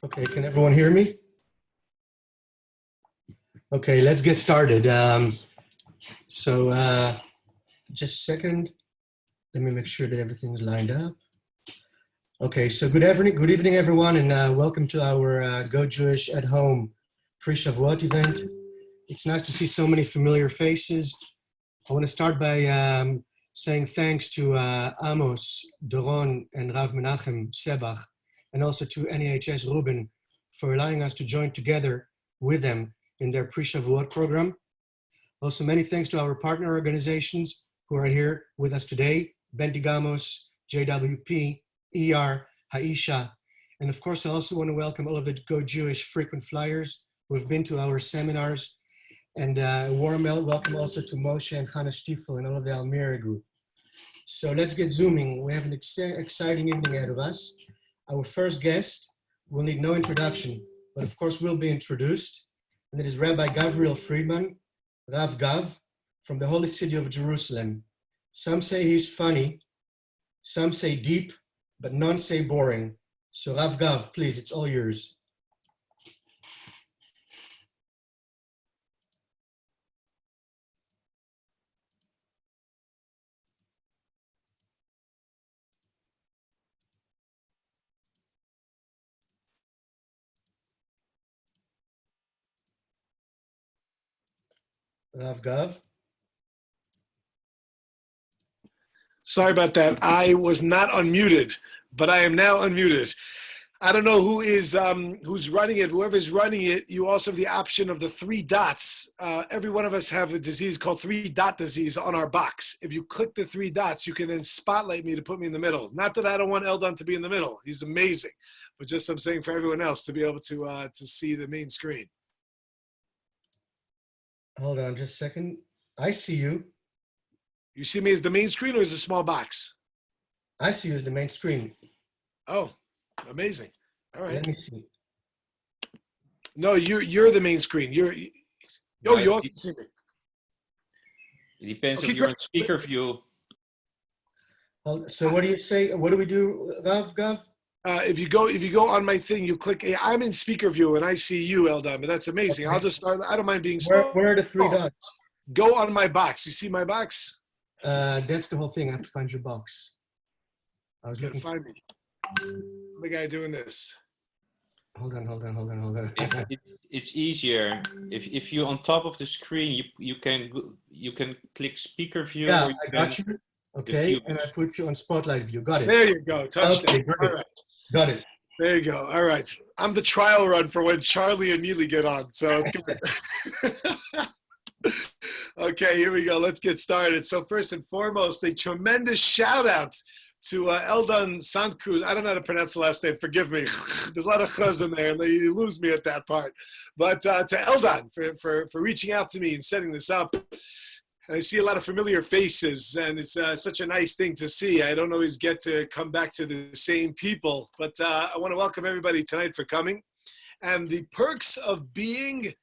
Okay, can everyone hear me? Okay, let's get started. Just a second. Let me make sure that everything's lined up. Okay, so good evening, everyone, and welcome to our Go Jewish at Home pre-Shavuot event. It's nice to see so many familiar faces. I want to start by saying thanks to Amos, Doron, and Rav Menachem Sebach, and also to NIHS Ruben for allowing us to join together with them in their pre-Shavuot program. Also, many thanks to our partner organizations who are here with us today, Benti Gamos, JWP, ER, Haisha, and of course, I also want to welcome all of the Go Jewish frequent flyers who have been to our seminars, and a warm welcome also to Moshe and Chana Stiefel and all of the Almira group. So let's get zooming. We have an exciting evening ahead of us. Our first guest will need no introduction, but of course will be introduced, and it is Rabbi Gavriel Friedman, Rav Gav, from the Holy City of Jerusalem. Some say he's funny, some say deep, but none say boring. So Rav Gav, please, it's all yours. Rav Gav. Sorry about that. I was not unmuted, but I am now unmuted. I don't know who is who's running it. Whoever's running it, you also have the option of the 3 dots. Every one of us have a disease called 3-dot disease on our box. If you click the 3 dots, you can then spotlight me to put me in the middle. Not that I don't want Eldon to be in the middle. He's amazing. But just I'm saying for everyone else to be able to see the main screen. Hold on just a second. I see you. You see me as the main screen or as a small box? I see you as the main screen. Oh, amazing. All right. Let me see. No, you're the main screen. You also see me. It depends if you're on speaker view. So what do you say? What do we do, Rav Gav? If you go on my thing, you click. I'm in speaker view and I see you, Eldon. But that's amazing. Okay. I'll just start. I don't mind being small. Where are the 3 dots? Go on my box. You see my box? That's the whole thing. I have to find your box. I was looking. Find me. The guy doing this. Hold on. It's easier if you on top of the screen you can click speaker view. Yeah, I got you. Okay, and I put you on spotlight view. Got it. There you go. Touchdown. Okay, great. All right. Got it. There you go. All right. I'm the trial run for when Charlie and Neely get on. So it's good. Okay, here we go. Let's get started. So first and foremost, a tremendous shout out to Eldon Sandkruz. I don't know how to pronounce the last name. Forgive me. There's a lot of chuz in there, and you lose me at that part. But to Eldon for reaching out to me and setting this up. And I see a lot of familiar faces, and it's such a nice thing to see. I don't always get to come back to the same people, but I want to welcome everybody tonight for coming. And the perks of being,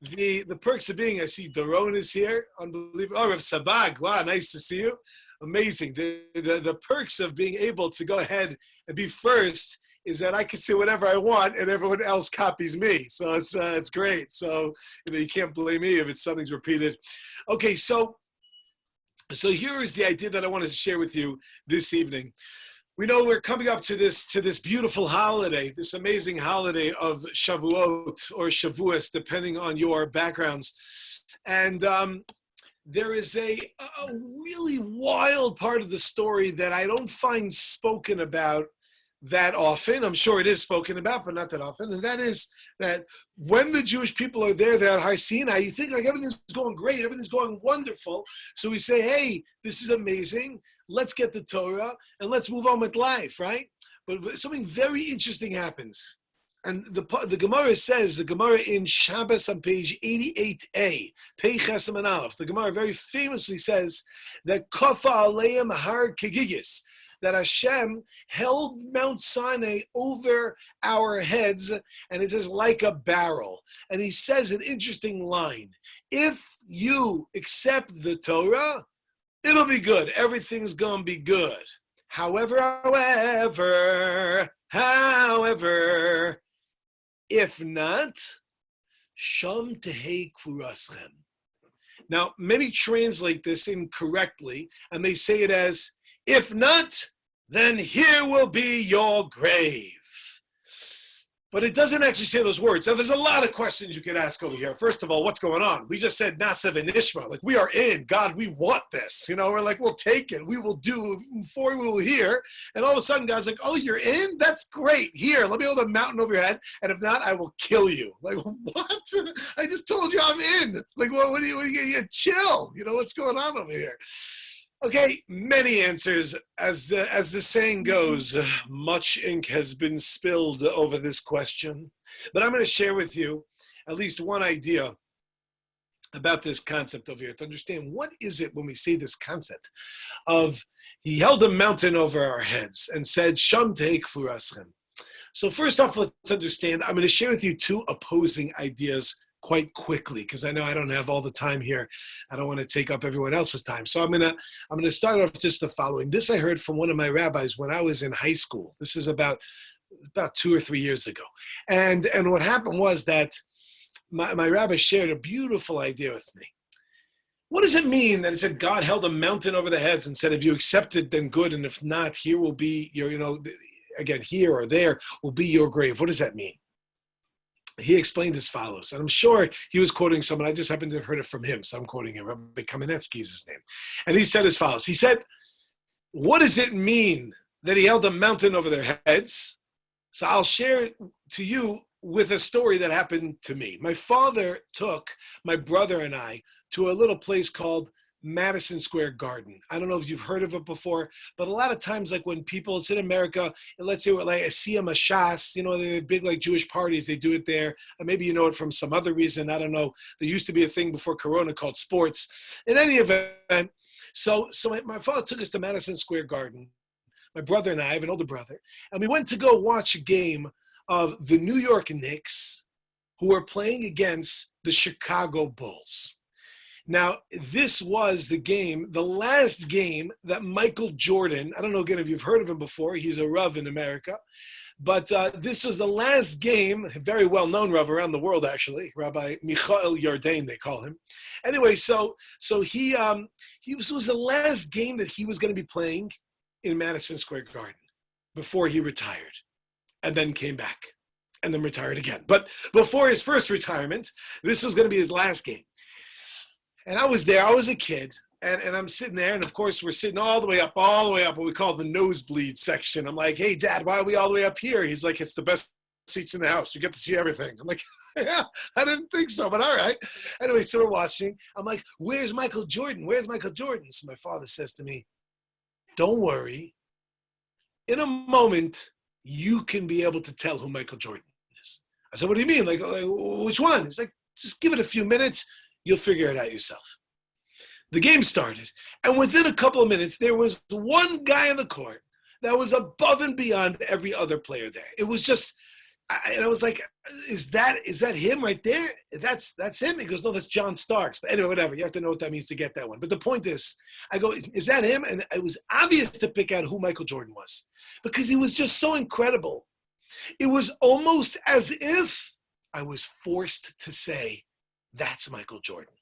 I see Doron is here, unbelievable. Oh, Rav Sabag, wow, nice to see you. Amazing. The perks of being able to go ahead and be first is that I can say whatever I want and everyone else copies me. So it's great. So you can't blame me if something's repeated. Okay, so here is the idea that I wanted to share with you this evening. We know we're coming up to this beautiful holiday, this amazing holiday of Shavuot or Shavuos, depending on your backgrounds. And there is a really wild part of the story that I don't find spoken about that often. I'm sure it is spoken about, but not that often. And that is that when the Jewish people are there at Har Sinai, you think like everything's going great, everything's going wonderful. So we say, hey, this is amazing. Let's get the Torah and let's move on with life, right? But something very interesting happens. And the Gemara says, the Gemara in Shabbos on page 88a, Pei Chesem and Aleph, the Gemara very famously says that Kofa Aleim Har Kegigis, that Hashem held Mount Sinai over our heads, and it is like a barrel. And he says an interesting line. If you accept the Torah, it'll be good. Everything's going to be good. However, if not, sham tehei kfuraschem. Now, many translate this incorrectly, and they say it as, if not, then here will be your grave. But it doesn't actually say those words. Now, there's a lot of questions you could ask over here. First of all, what's going on? We just said Nasav and Ishma. Like, we are in. God, we want this. You know, we're like, we'll take it. We will do before we will hear. And all of a sudden, God's like, oh, you're in? That's great. Here, let me hold a mountain over your head. And if not, I will kill you. Like, what? I just told you I'm in. Like, what do you chill? You know, what's going on over here? Okay, many answers. As the saying goes, much ink has been spilled over this question. But I'm going to share with you at least one idea about this concept over here to understand what is it when we say this concept of he held a mountain over our heads and said, Sham tehei kfuraschem. So first off, let's understand, I'm going to share with you two opposing ideas quite quickly, because I know I don't have all the time here. I don't want to take up everyone else's time. So I'm gonna start off just the following. This I heard from one of my rabbis when I was in high school. This is about 2 or 3 years ago. And what happened was that my rabbi shared a beautiful idea with me. What does it mean that it said God held a mountain over the heads and said, if you accept it, then good, and if not, here will be your, again, here or there will be your grave. What does that mean? He explained as follows, and I'm sure he was quoting someone. I just happened to have heard it from him, so I'm quoting him. Rabbi Kamenetsky is his name. And he said as follows. He said, what does it mean that he held a mountain over their heads? So I'll share it to you with a story that happened to me. My father took my brother and I to a little place called Madison Square Garden. I don't know if you've heard of it before, but a lot of times, like when people, it's in America, let's say like a Siyam Shas, the big like Jewish parties, they do it there. Or maybe you know it from some other reason. I don't know. There used to be a thing before Corona called sports. In any event, so my father took us to Madison Square Garden. My brother and I have an older brother, and we went to go watch a game of the New York Knicks, who were playing against the Chicago Bulls. Now, this was the last game that Michael Jordan, I don't know again if you've heard of him before, he's a Rav in America, but this was the last game, a very well-known Rav around the world actually, Rabbi Michael Yardain, they call him. Anyway, so he was the last game that he was going to be playing in Madison Square Garden before he retired and then came back and then retired again. But before his first retirement, this was going to be his last game. And I was there, I was a kid, and I'm sitting there, and of course we're sitting all the way up, what we call the nosebleed section. I'm like, hey, Dad, why are we all the way up here? He's like, it's the best seats in the house. You get to see everything. I'm like, yeah, I didn't think so, but all right. Anyway, so we're watching. I'm like, where's Michael Jordan? Where's Michael Jordan? So my father says to me, don't worry. In a moment, you can be able to tell who Michael Jordan is. I said, what do you mean? Like which one? He's like, just give it a few minutes. You'll figure it out yourself. The game started, and within a couple of minutes, there was one guy on the court that was above and beyond every other player there. It was just, and I was like, is that him right there? That's him? He goes, no, that's John Starks. But anyway, whatever. You have to know what that means to get that one. But the point is, I go, is that him? And it was obvious to pick out who Michael Jordan was because he was just so incredible. It was almost as if I was forced to say, that's Michael Jordan.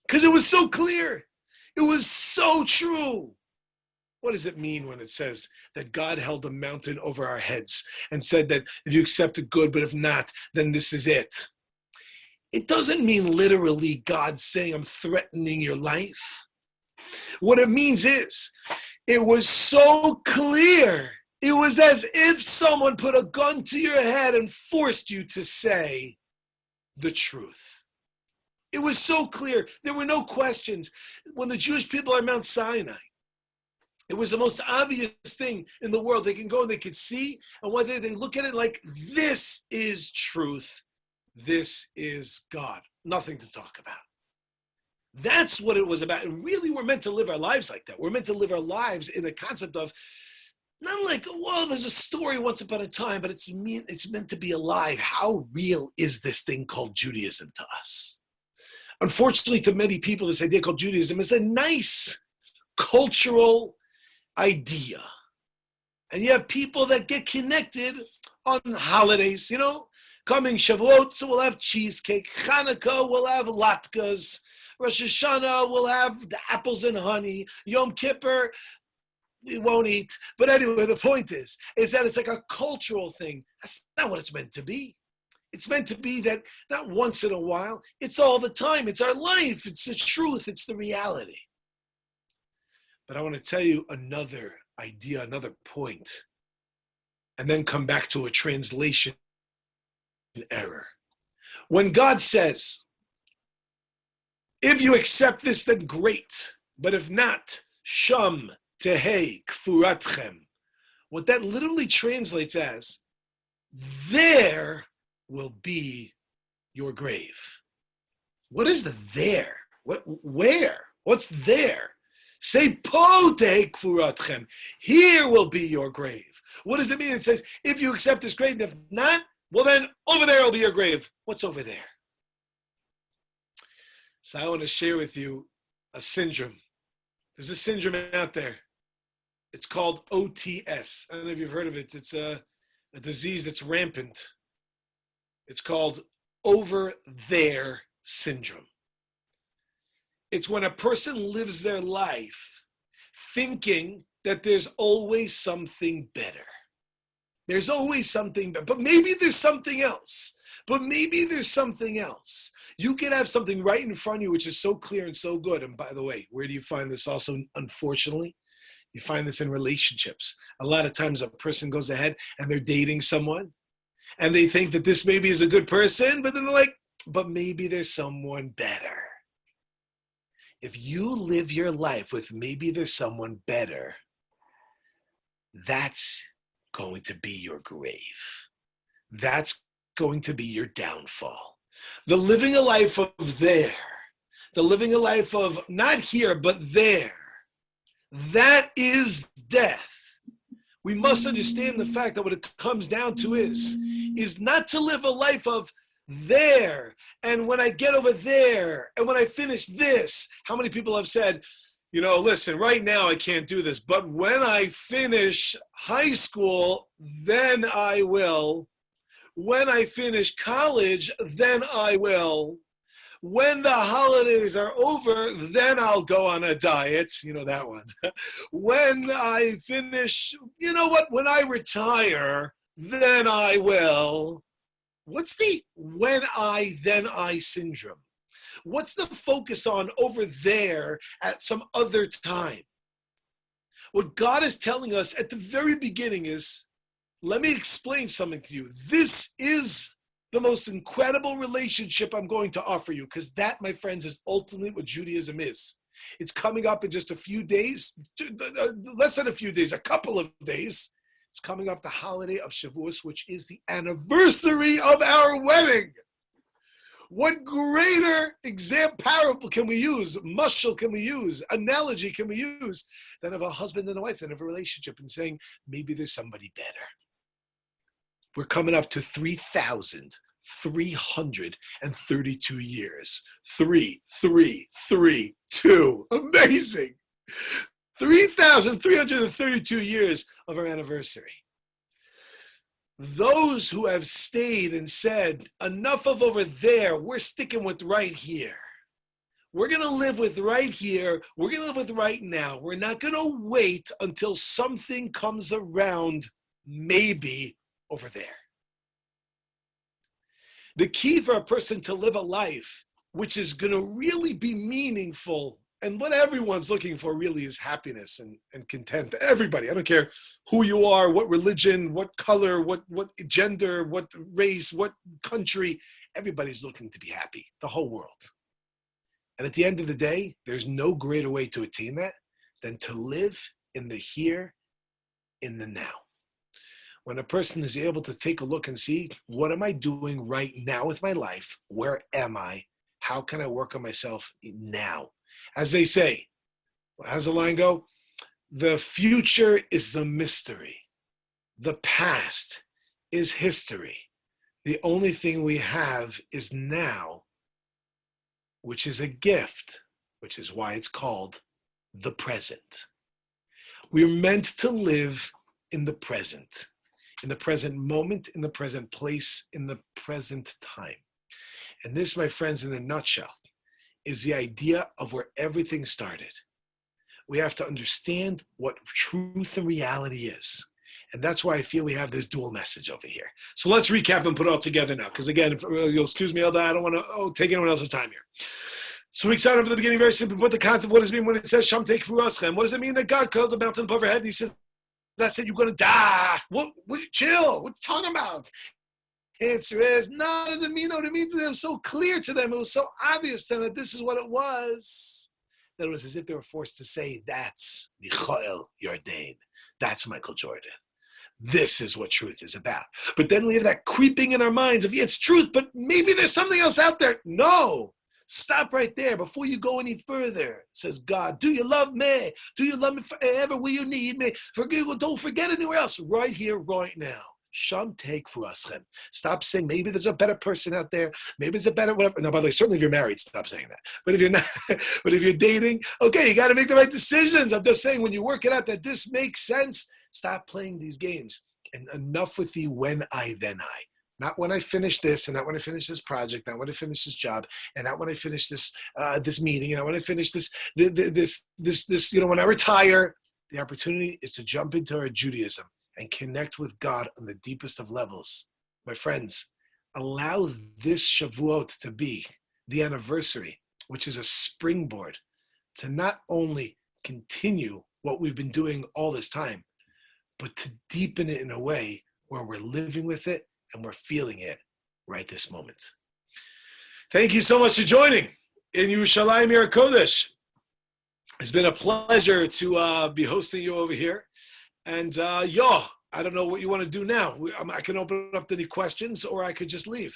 Because it was so clear. It was so true. What does it mean when it says that God held a mountain over our heads and said that if you accept it, good, but if not, then this is it? It doesn't mean literally God saying, I'm threatening your life. What it means is, it was so clear. It was as if someone put a gun to your head and forced you to say the truth. It was so clear. There were no questions. When the Jewish people are Mount Sinai, it was the most obvious thing in the world. They can go and they could see, and one day they look at it like, this is truth. This is God. Nothing to talk about. That's what it was about. And really, we're meant to live our lives like that. We're meant to live our lives in a concept of, not like, well, there's a story once upon a time, but it's meant to be alive. How real is this thing called Judaism to us? Unfortunately, to many people, this idea called Judaism is a nice cultural idea. And you have people that get connected on holidays, Coming Shavuot, we'll have cheesecake. Hanukkah, we'll have latkes. Rosh Hashanah, we'll have the apples and honey. Yom Kippur, we won't eat. But anyway, the point is that it's like a cultural thing. That's not what it's meant to be. It's meant to be that not once in a while, it's all the time. It's our life. It's the truth. It's the reality. But I want to tell you another idea, another point, and then come back to a translation error. When God says, if you accept this, then great. But if not, sham tehei kfuratchem. What that literally translates as, there will be your grave. What is the there? Where? What's there? Say po tehei kfuratchem. Here will be your grave. What does it mean? It says, if you accept this grave, and if not, well then over there will be your grave. What's over there? So I want to share with you a syndrome. There's a syndrome out there. It's called OTS. I don't know if you've heard of it. It's a disease that's rampant. It's called over there syndrome. It's when a person lives their life thinking that there's always something better. There's always something better. But maybe there's something else. But maybe there's something else. You can have something right in front of you which is so clear and so good. And by the way, where do you find this also, unfortunately? You find this in relationships. A lot of times a person goes ahead and they're dating someone and they think that this maybe is a good person, but then they're like, but maybe there's someone better. If you live your life with maybe there's someone better, that's going to be your grave. That's going to be your downfall. The living a life of there, the living a life of not here, but there, that is death. We must understand the fact that what it comes down to is not to live a life of there, and when I get over there, and when I finish this. How many people have said, you know, listen, right now I can't do this, but when I finish high school, then I will. When I finish college, then I will. When the holidays are over, then I'll go on a diet. You know that one. When I finish, you know what? When I retire, then I will. What's the when I, then I syndrome? What's the focus on over there at some other time? What God is telling us at the very beginning is, let me explain something to you. This is the most incredible relationship I'm going to offer you, because that, my friends, is ultimately what Judaism is. It's coming up in just a few days, less than a few days, a couple of days. It's coming up the holiday of Shavuos, which is the anniversary of our wedding. What greater parable can we use, mashal can we use, analogy can we use, than of a husband and a wife, than of a relationship, and saying, maybe there's somebody better. We're coming up to 3,332 years. 3, 3, 3, 2. Amazing. 3,332 years of our anniversary. Those who have stayed and said, enough of over there, we're sticking with right here. We're going to live with right here. We're going to live with right now. We're not going to wait until something comes around, maybe over there. The key for a person to live a life which is going to really be meaningful, and what everyone's looking for really is happiness and content. Everybody, I don't care who you are, what religion, what color, what gender, what race, what country, everybody's looking to be happy, the whole world. And at the end of the day, there's no greater way to attain that than to live in the here, in the now. When a person is able to take a look and see, what am I doing right now with my life? Where am I? How can I work on myself now? As they say, how's the line go? The future is a mystery. The past is history. The only thing we have is now, which is a gift, which is why it's called the present. We're meant to live in the present. in the present moment, in the present place, in the present time. And this, my friends, in a nutshell, is the idea of where everything started. We have to understand what truth and reality is. And that's why I feel we have this dual message over here. So let's recap and put it all together now. Because again, if you'll excuse me, Eldad, I don't want to take anyone else's time here. So we started from the beginning, very simply, put the concept, what does it mean when it says, Sham Teikfu Aschem? What does it mean that God called the mountain above our head and he says, that's it, you're going to die. What, chill, what are you talking about? Answer is, no, it doesn't mean what it means to them. It was so clear to them, it was so obvious to them that this is what it was. That it was as if they were forced to say, that's Michael Jordan. That's Michael Jordan. This is what truth is about. But then we have that creeping in our minds of, yeah, it's truth, but maybe there's something else out there. No, stop right there before you go any further, says God. Do you love me? Do you love me forever? Will you need me? Don't forget anywhere else. Right here, right now. Sham Teikfu Aschem. Stop saying maybe there's a better person out there. Maybe there's a better whatever. Now, by the way, certainly if you're married, stop saying that. But if you're not, but if you're dating, okay, you got to make the right decisions. I'm just saying when you work it out that this makes sense, stop playing these games. And enough with the when I, then I. Not when I finish this, and not when I finish this project, not when I finish this job, and not when I finish this this meeting, and not when I finish this, when I retire. The opportunity is to jump into our Judaism and connect with God on the deepest of levels. My friends, allow this Shavuot to be the anniversary, which is a springboard to not only continue what we've been doing all this time, but to deepen it in a way where we're living with it and we're feeling it right this moment. Thank you so much for joining in Yerushalayim Yer Kodesh. It's been a pleasure to be hosting you over here. And I don't know what you want to do now. I can open up to any questions, or I could just leave.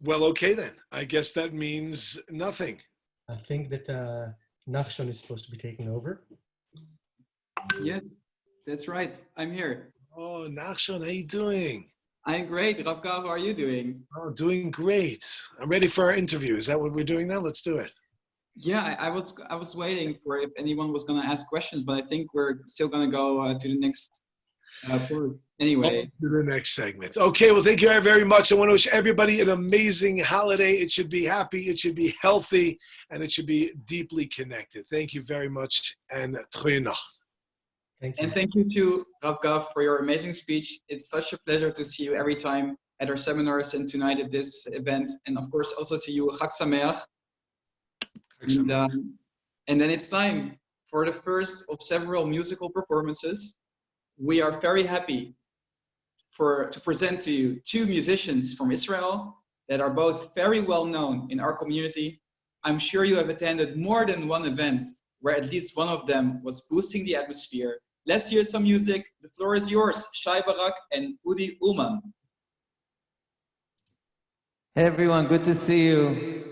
Well, okay then. I guess that means nothing. I think that Nachshon is supposed to be taking over. Yeah, that's right. I'm here. Oh, Nachshon, how you doing? I'm great. Rav Gav, how are you doing? Oh, doing great. I'm ready for our interview. Is that what we're doing now? Let's do it. Yeah, I was waiting for if anyone was going to ask questions, but I think we're still going to go to the next part. Anyway. To the next segment. Okay, well, thank you very much. I want to wish everybody an amazing holiday. It should be happy, it should be healthy, and it should be deeply connected. Thank you very much, and goeie nacht. Thank you. And thank you to Rav Gav for your amazing speech. It's such a pleasure to see you every time at our seminars and tonight at this event. And of course, also to you, Chag Sameach. And then it's time for the first of several musical performances. We are very happy to present to you two musicians from Israel that are both very well known in our community. I'm sure you have attended more than one event where at least one of them was boosting the atmosphere. Let's hear some music. The floor is yours, Shai Barak and Udi Ullman. Hey everyone, good to see you.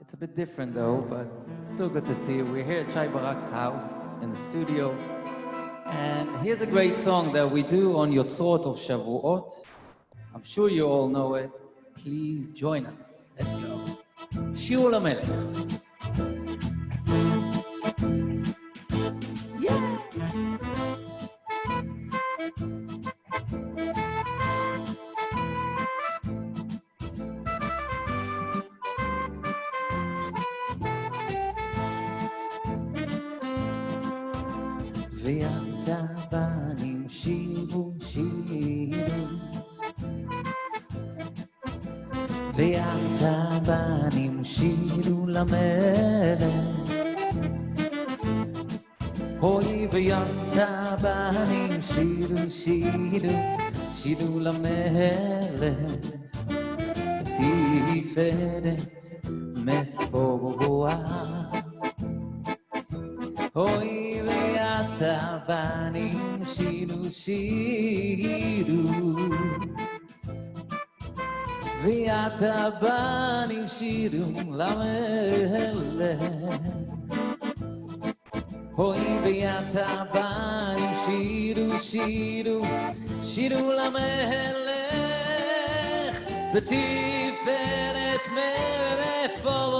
It's a bit different though, but still good to see you. We're here at Shai Barak's house in the studio. And here's a great song that we do on Yotzrot of Shavuot. I'm sure you all know it. Please join us. Let's go. Shir LaMelech. Yeah! ויעתה בנים שירו שירו ויעתה בנים שירו למלך הוי ויעתה בנים שירו שירו שירו למלך תפארת מפוארה הוי ויעתה בנים שירו שירו ויעתה בנים שירו למלך הוי ויעתה בנים שירו שירו שירו למלך בתפארת מרפואה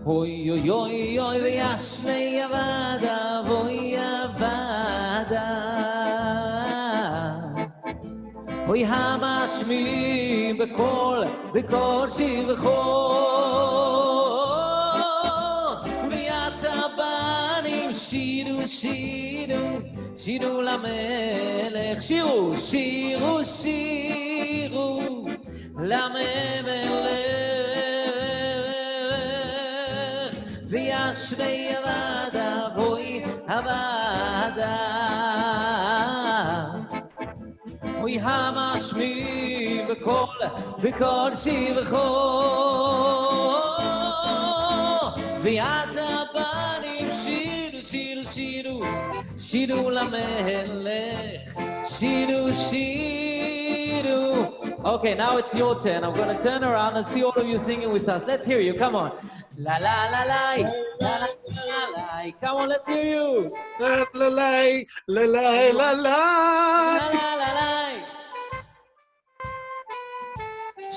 Oy oy oy oy v'yashnei avada voy avada Oy hamashmi b'kol shivcho v'yata banim shiru shiru שירו למלך, שירו, שירו, שירו למלך וישרי עבדה בואי עבדה אוי המשמי בכל שבחו ויד הבנים שירו, שירו, שירו Shiru lamelech, shiru, shiru. Okay, now it's your turn. I'm going to turn around and see all of you singing with us. Let's hear you. Come on. La la la la, la la la la. Come on, let's hear you. La la la, la la la la. La la la la.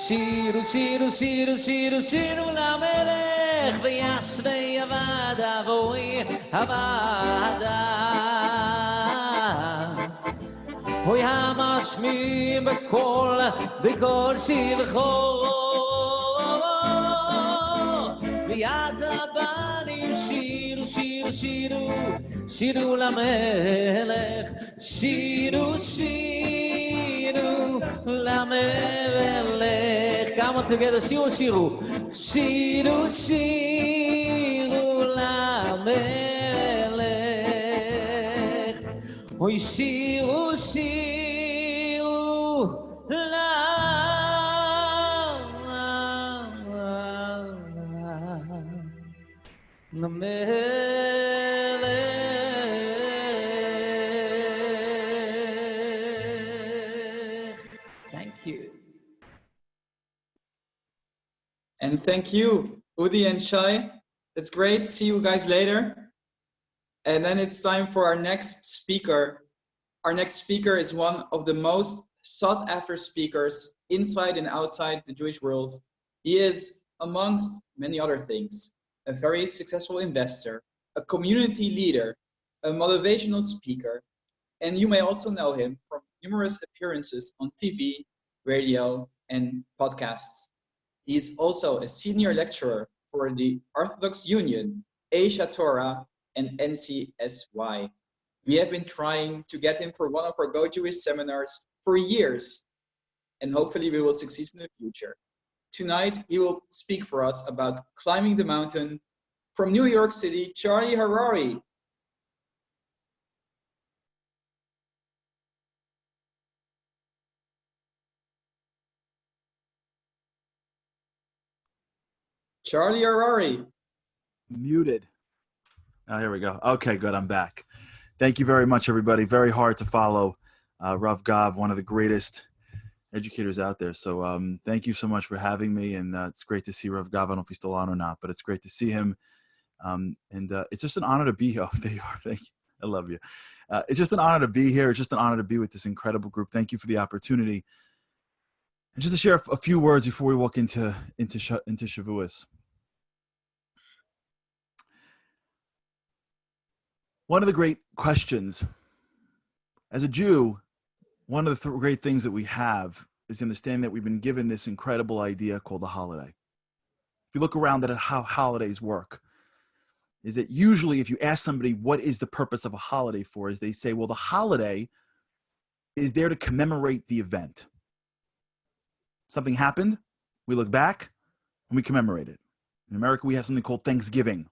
Shiru, shiru, shiru, shiru, shiru lamelech, v'yashrei avada vo'i avada. Oy hamashmi b'kol shivcho v'yad habanim shiru, shiru, shiru shiru lamelech shiru, shiru lamelech Come on together, shiru, shiru Shiru, shiru lamelech Oy shiru, shiru lamelech Thank you. And thank you, Udi and Shai. It's great. See you guys later. And then it's time for our next speaker. Our next speaker is one of the most sought after speakers inside and outside the Jewish world. He is, amongst many other things, a very successful investor, a community leader, a motivational speaker, and you may also know him from numerous appearances on TV, radio, and podcasts. He is also a senior lecturer for the Orthodox Union, Asia Torah, and NCSY. We have been trying to get him for one of our Go Jewish seminars for years, and hopefully we will succeed in the future. Tonight, he will speak for us about climbing the mountain. From New York City, Charlie Harari. Charlie Harari. Muted. Oh, here we go. Okay, good. I'm back. Thank you very much, everybody. Very hard to follow. Rav Gav, one of the greatest educators out there. So thank you so much for having me. And it's great to see Rav Gav. I don't know if he's still on or not, but it's great to see him. And it's just an honor to be here. Oh, there you are. Thank you. I love you. It's just an honor to be here. It's just an honor to be with this incredible group. Thank you for the opportunity. And just to share a few words before we walk into Shavuos. One of the great questions, as a Jew, one of the great things that we have is understanding that we've been given this incredible idea called a holiday. If you look around at how holidays work, is that usually if you ask somebody what is the purpose of a holiday for, is they say, well, the holiday is there to commemorate the event. Something happened, we look back, and we commemorate it. In America, we have something called Thanksgiving.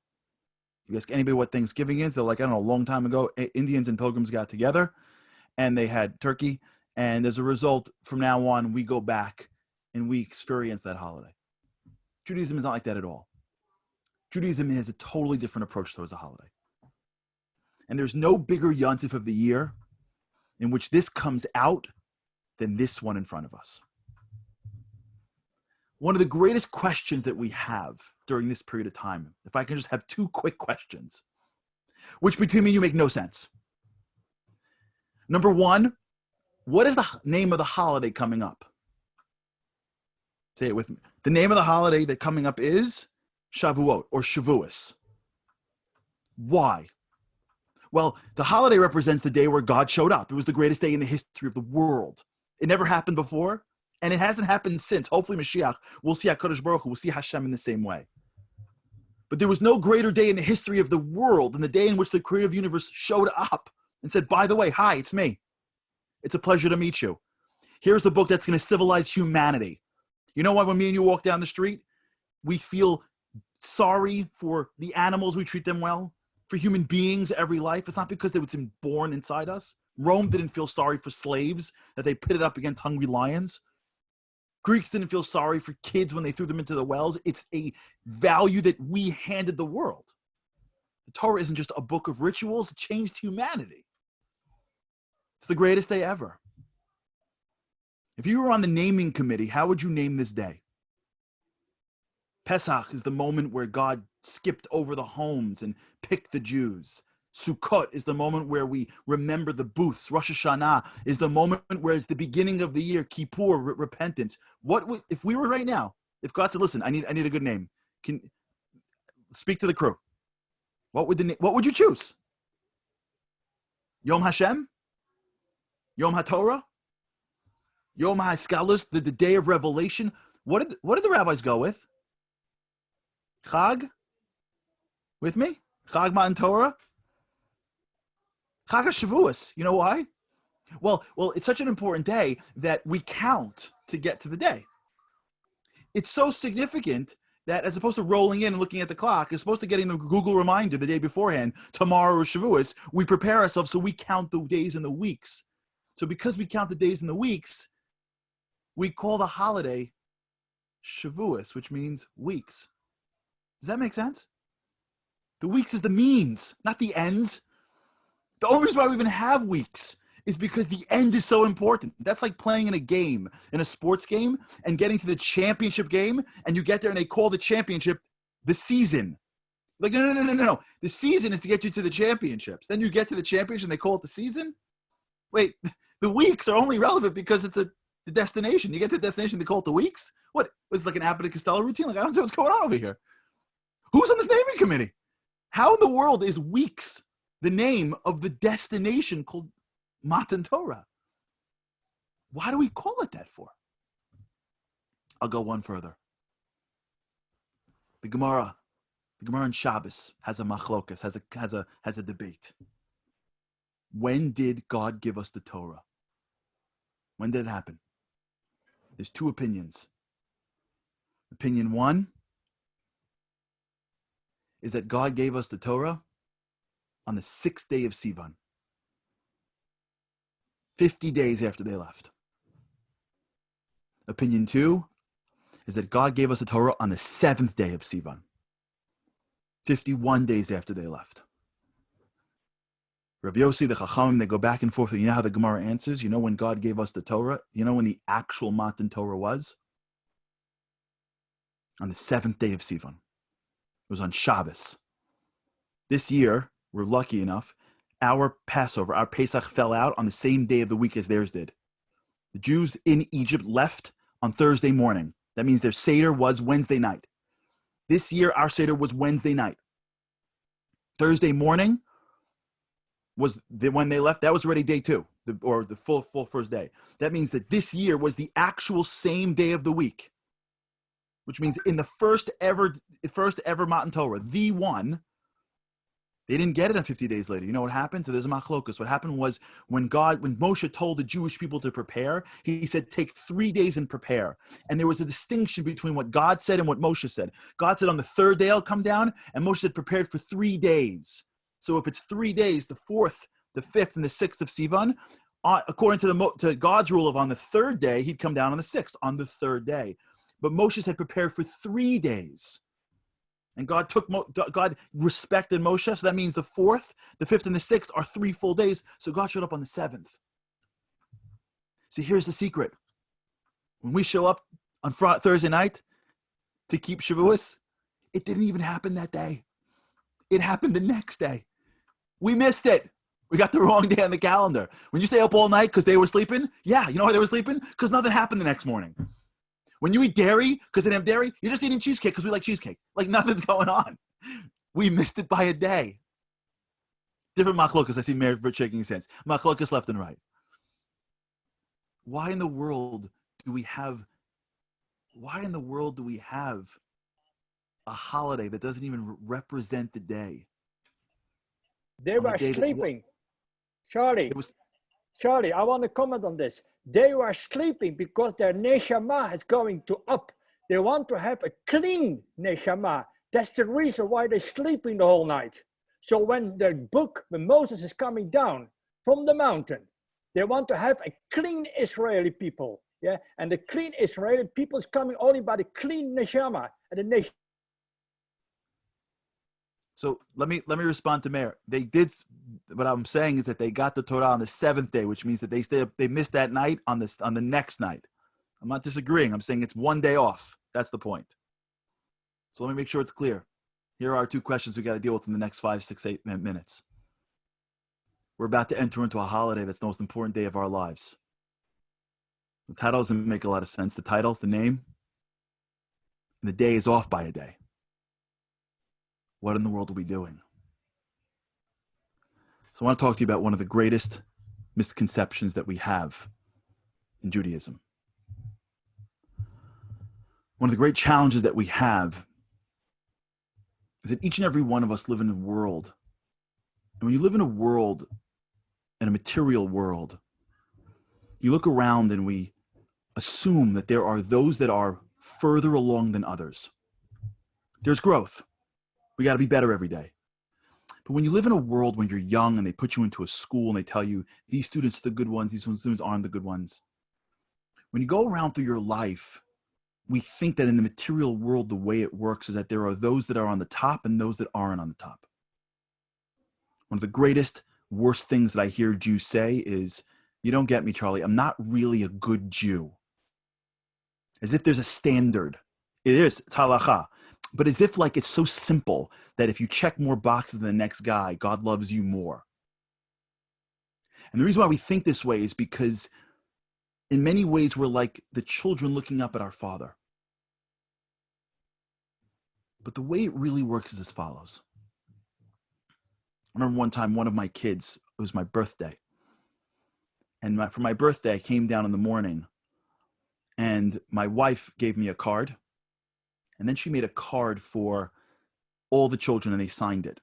You ask anybody what Thanksgiving is, they're like, I don't know, a long time ago, Indians and Pilgrims got together, and they had turkey, and as a result, from now on, we go back and we experience that holiday. Judaism is not like that at all. Judaism has a totally different approach towards a holiday. And there's no bigger yontif of the year in which this comes out than this one in front of us. One of the greatest questions that we have during this period of time, if I can just have two quick questions, which between me and you make no sense. Number one, what is the name of the holiday coming up? Say it with me. The name of the holiday that coming up is Shavuot or Shavuos. Why? Well, the holiday represents the day where God showed up. It was the greatest day in the history of the world. It never happened before, and it hasn't happened since. Hopefully, Mashiach, we'll see HaKadosh Baruch Hu, we'll see Hashem in the same way. But there was no greater day in the history of the world than the day in which the creator of the universe showed up and said, by the way, hi, it's me. It's a pleasure to meet you. Here's the book that's going to civilize humanity. You know why when me and you walk down the street, we feel sorry for the animals, we treat them well, for human beings every life? It's not because it was born inside us. Rome didn't feel sorry for slaves that they pitted up against hungry lions. Greeks didn't feel sorry for kids when they threw them into the wells. It's a value that we handed the world. The Torah isn't just a book of rituals, it changed humanity. It's the greatest day ever. If you were on the naming committee, how would you name this day? Pesach is the moment where God skipped over the homes and picked the Jews. Sukkot is the moment where we remember the booths. Rosh Hashanah is the moment where it's the beginning of the year. Kippur, repentance. What would, if we were right now, if God said, listen, I need a good name. Can speak to the crew. What would you choose? Yom Hashem? Yom HaTorah? Yom HaSkalos, the day of revelation? What did the rabbis go with? Chag? With me? Chag Matan Torah? Chag HaShavuos. You know why? Well, it's such an important day that we count to get to the day. It's so significant that as opposed to rolling in and looking at the clock, as opposed to getting the Google reminder the day beforehand, tomorrow or Shavuos, we prepare ourselves so we count the days and the weeks. So because we count the days and the weeks, we call the holiday Shavuos, which means weeks. Does that make sense? The weeks is the means, not the ends. The only reason why we even have weeks is because the end is so important. That's like playing in a game, in a sports game, and getting to the championship game, and you get there and they call the championship the season. Like, no. The season is to get you to the championships. Then you get to the championship and they call it the season? Wait, the weeks are only relevant because it's the destination. You get to the destination, they call it the weeks? What, was it like an Abbott and Costello routine? Like, I don't know what's going on over here. Who's on this naming committee? How in the world is weeks the name of the destination called Matan Torah? Why do we call it that for? I'll go one further. The Gemara in Shabbos has a machlokas, has a debate. When did God give us the Torah? When did it happen? There's two opinions. Opinion one is that God gave us the Torah on the 6th day of Sivan, 50 days after they left. Opinion two is that God gave us the Torah on the 7th day of Sivan, 51 days after they left. Rav Yossi, the Chachamim, they go back and forth. You know how the Gemara answers? You know when God gave us the Torah? You know when the actual Matan Torah was? On the 7th day of Sivan. It was on Shabbos. This year, we're lucky enough, our Passover, our Pesach fell out on the same day of the week as theirs did. The Jews in Egypt left on Thursday morning. That means their Seder was Wednesday night. This year, our Seder was Wednesday night. Thursday morning was when they left. That was already day two, or the full first day. That means that this year was the actual same day of the week, which means in the first ever Matan Torah, the one, they didn't get it 50 days later. You know what happened? So there's a machlokus. What happened was when Moshe told the Jewish people to prepare, he said, take 3 days and prepare. And there was a distinction between what God said and what Moshe said. God said on the 3rd day I'll come down, and Moshe said prepared for 3 days. So if it's 3 days, the 4th, the 5th, and the 6th of Sivan, according to God's rule of on the 3rd day, he'd come down on the 6th, on the 3rd day. But Moshe said prepared for 3 days. And God respected Moshe, so that means the 4th, the 5th, and the 6th are 3 full days. So God showed up on the 7th. See, here's the secret. When we show up on Thursday night to keep Shavuos, it didn't even happen that day. It happened the next day. We missed it. We got the wrong day on the calendar. When you stay up all night because they were sleeping, yeah, you know why they were sleeping? Because nothing happened the next morning. When you eat dairy because they didn't have dairy, you're just eating cheesecake because we like cheesecake. Like nothing's going on. We missed it by a day. Different machlokas. I see Mary shaking his hands. Machlokas left and right. Why in the world do we have a holiday that doesn't even represent the day? They were sleeping. Charlie, I want to comment on this. They were sleeping because their neshama is going to up. They want to have a clean neshama. That's the reason why they're sleeping the whole night. So when Moses is coming down from the mountain, they want to have a clean Israeli people. Yeah, and the clean Israeli people is coming only by the clean neshama and the nation. So let me respond to Meir. They did. What I'm saying is that they got the Torah on the seventh day, which means that they missed that night on the next night. I'm not disagreeing. I'm saying it's one day off. That's the point. So let me make sure it's clear. Here are our two questions we got to deal with in the next 5, 6, 8 minutes. We're about to enter into a holiday that's the most important day of our lives. The title doesn't make a lot of sense. The title, the name, and the day is off by a day. What in the world are we doing? So I want to talk to you about one of the greatest misconceptions that we have in Judaism. One of the great challenges that we have is that each and every one of us live in a world. And when you live in a world, in a material world, you look around and we assume that there are those that are further along than others. There's growth. We got to be better every day. But when you live in a world when you're young and they put you into a school and they tell you these students are the good ones, these students aren't the good ones. When you go around through your life, we think that in the material world, the way it works is that there are those that are on the top and those that aren't on the top. One of the greatest, worst things that I hear Jews say is, you don't get me, Charlie, I'm not really a good Jew. As if there's a standard. It is, it's halacha. But as if like it's so simple that if you check more boxes than the next guy, God loves you more. And the reason why we think this way is because in many ways we're like the children looking up at our Father. But the way it really works is as follows. I remember one time one of my kids, it was my birthday. And for my birthday, I came down in the morning and my wife gave me a card. And then she made a card for all the children and they signed it.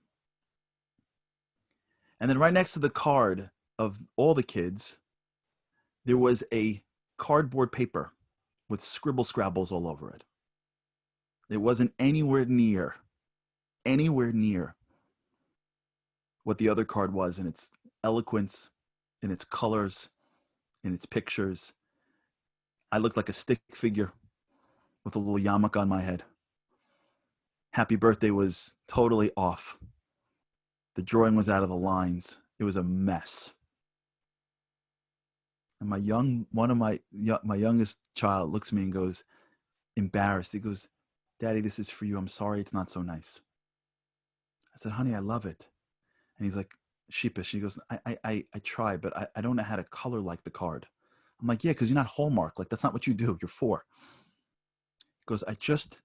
And then right next to the card of all the kids, there was a cardboard paper with scribble scrabbles all over it. It wasn't anywhere near what the other card was in its eloquence, in its colors, in its pictures. I looked like a stick figure with a little yarmulke on my head. Happy birthday was totally off. The drawing was out of the lines. It was a mess. And my youngest child looks at me and goes, embarrassed. He goes, Daddy, this is for you. I'm sorry it's not so nice. I said, honey, I love it. And he's like, sheepish. He goes, I try, but I don't know how to color like the card. I'm like, yeah, because you're not Hallmark. Like, that's not what you do. You're 4. He goes, I just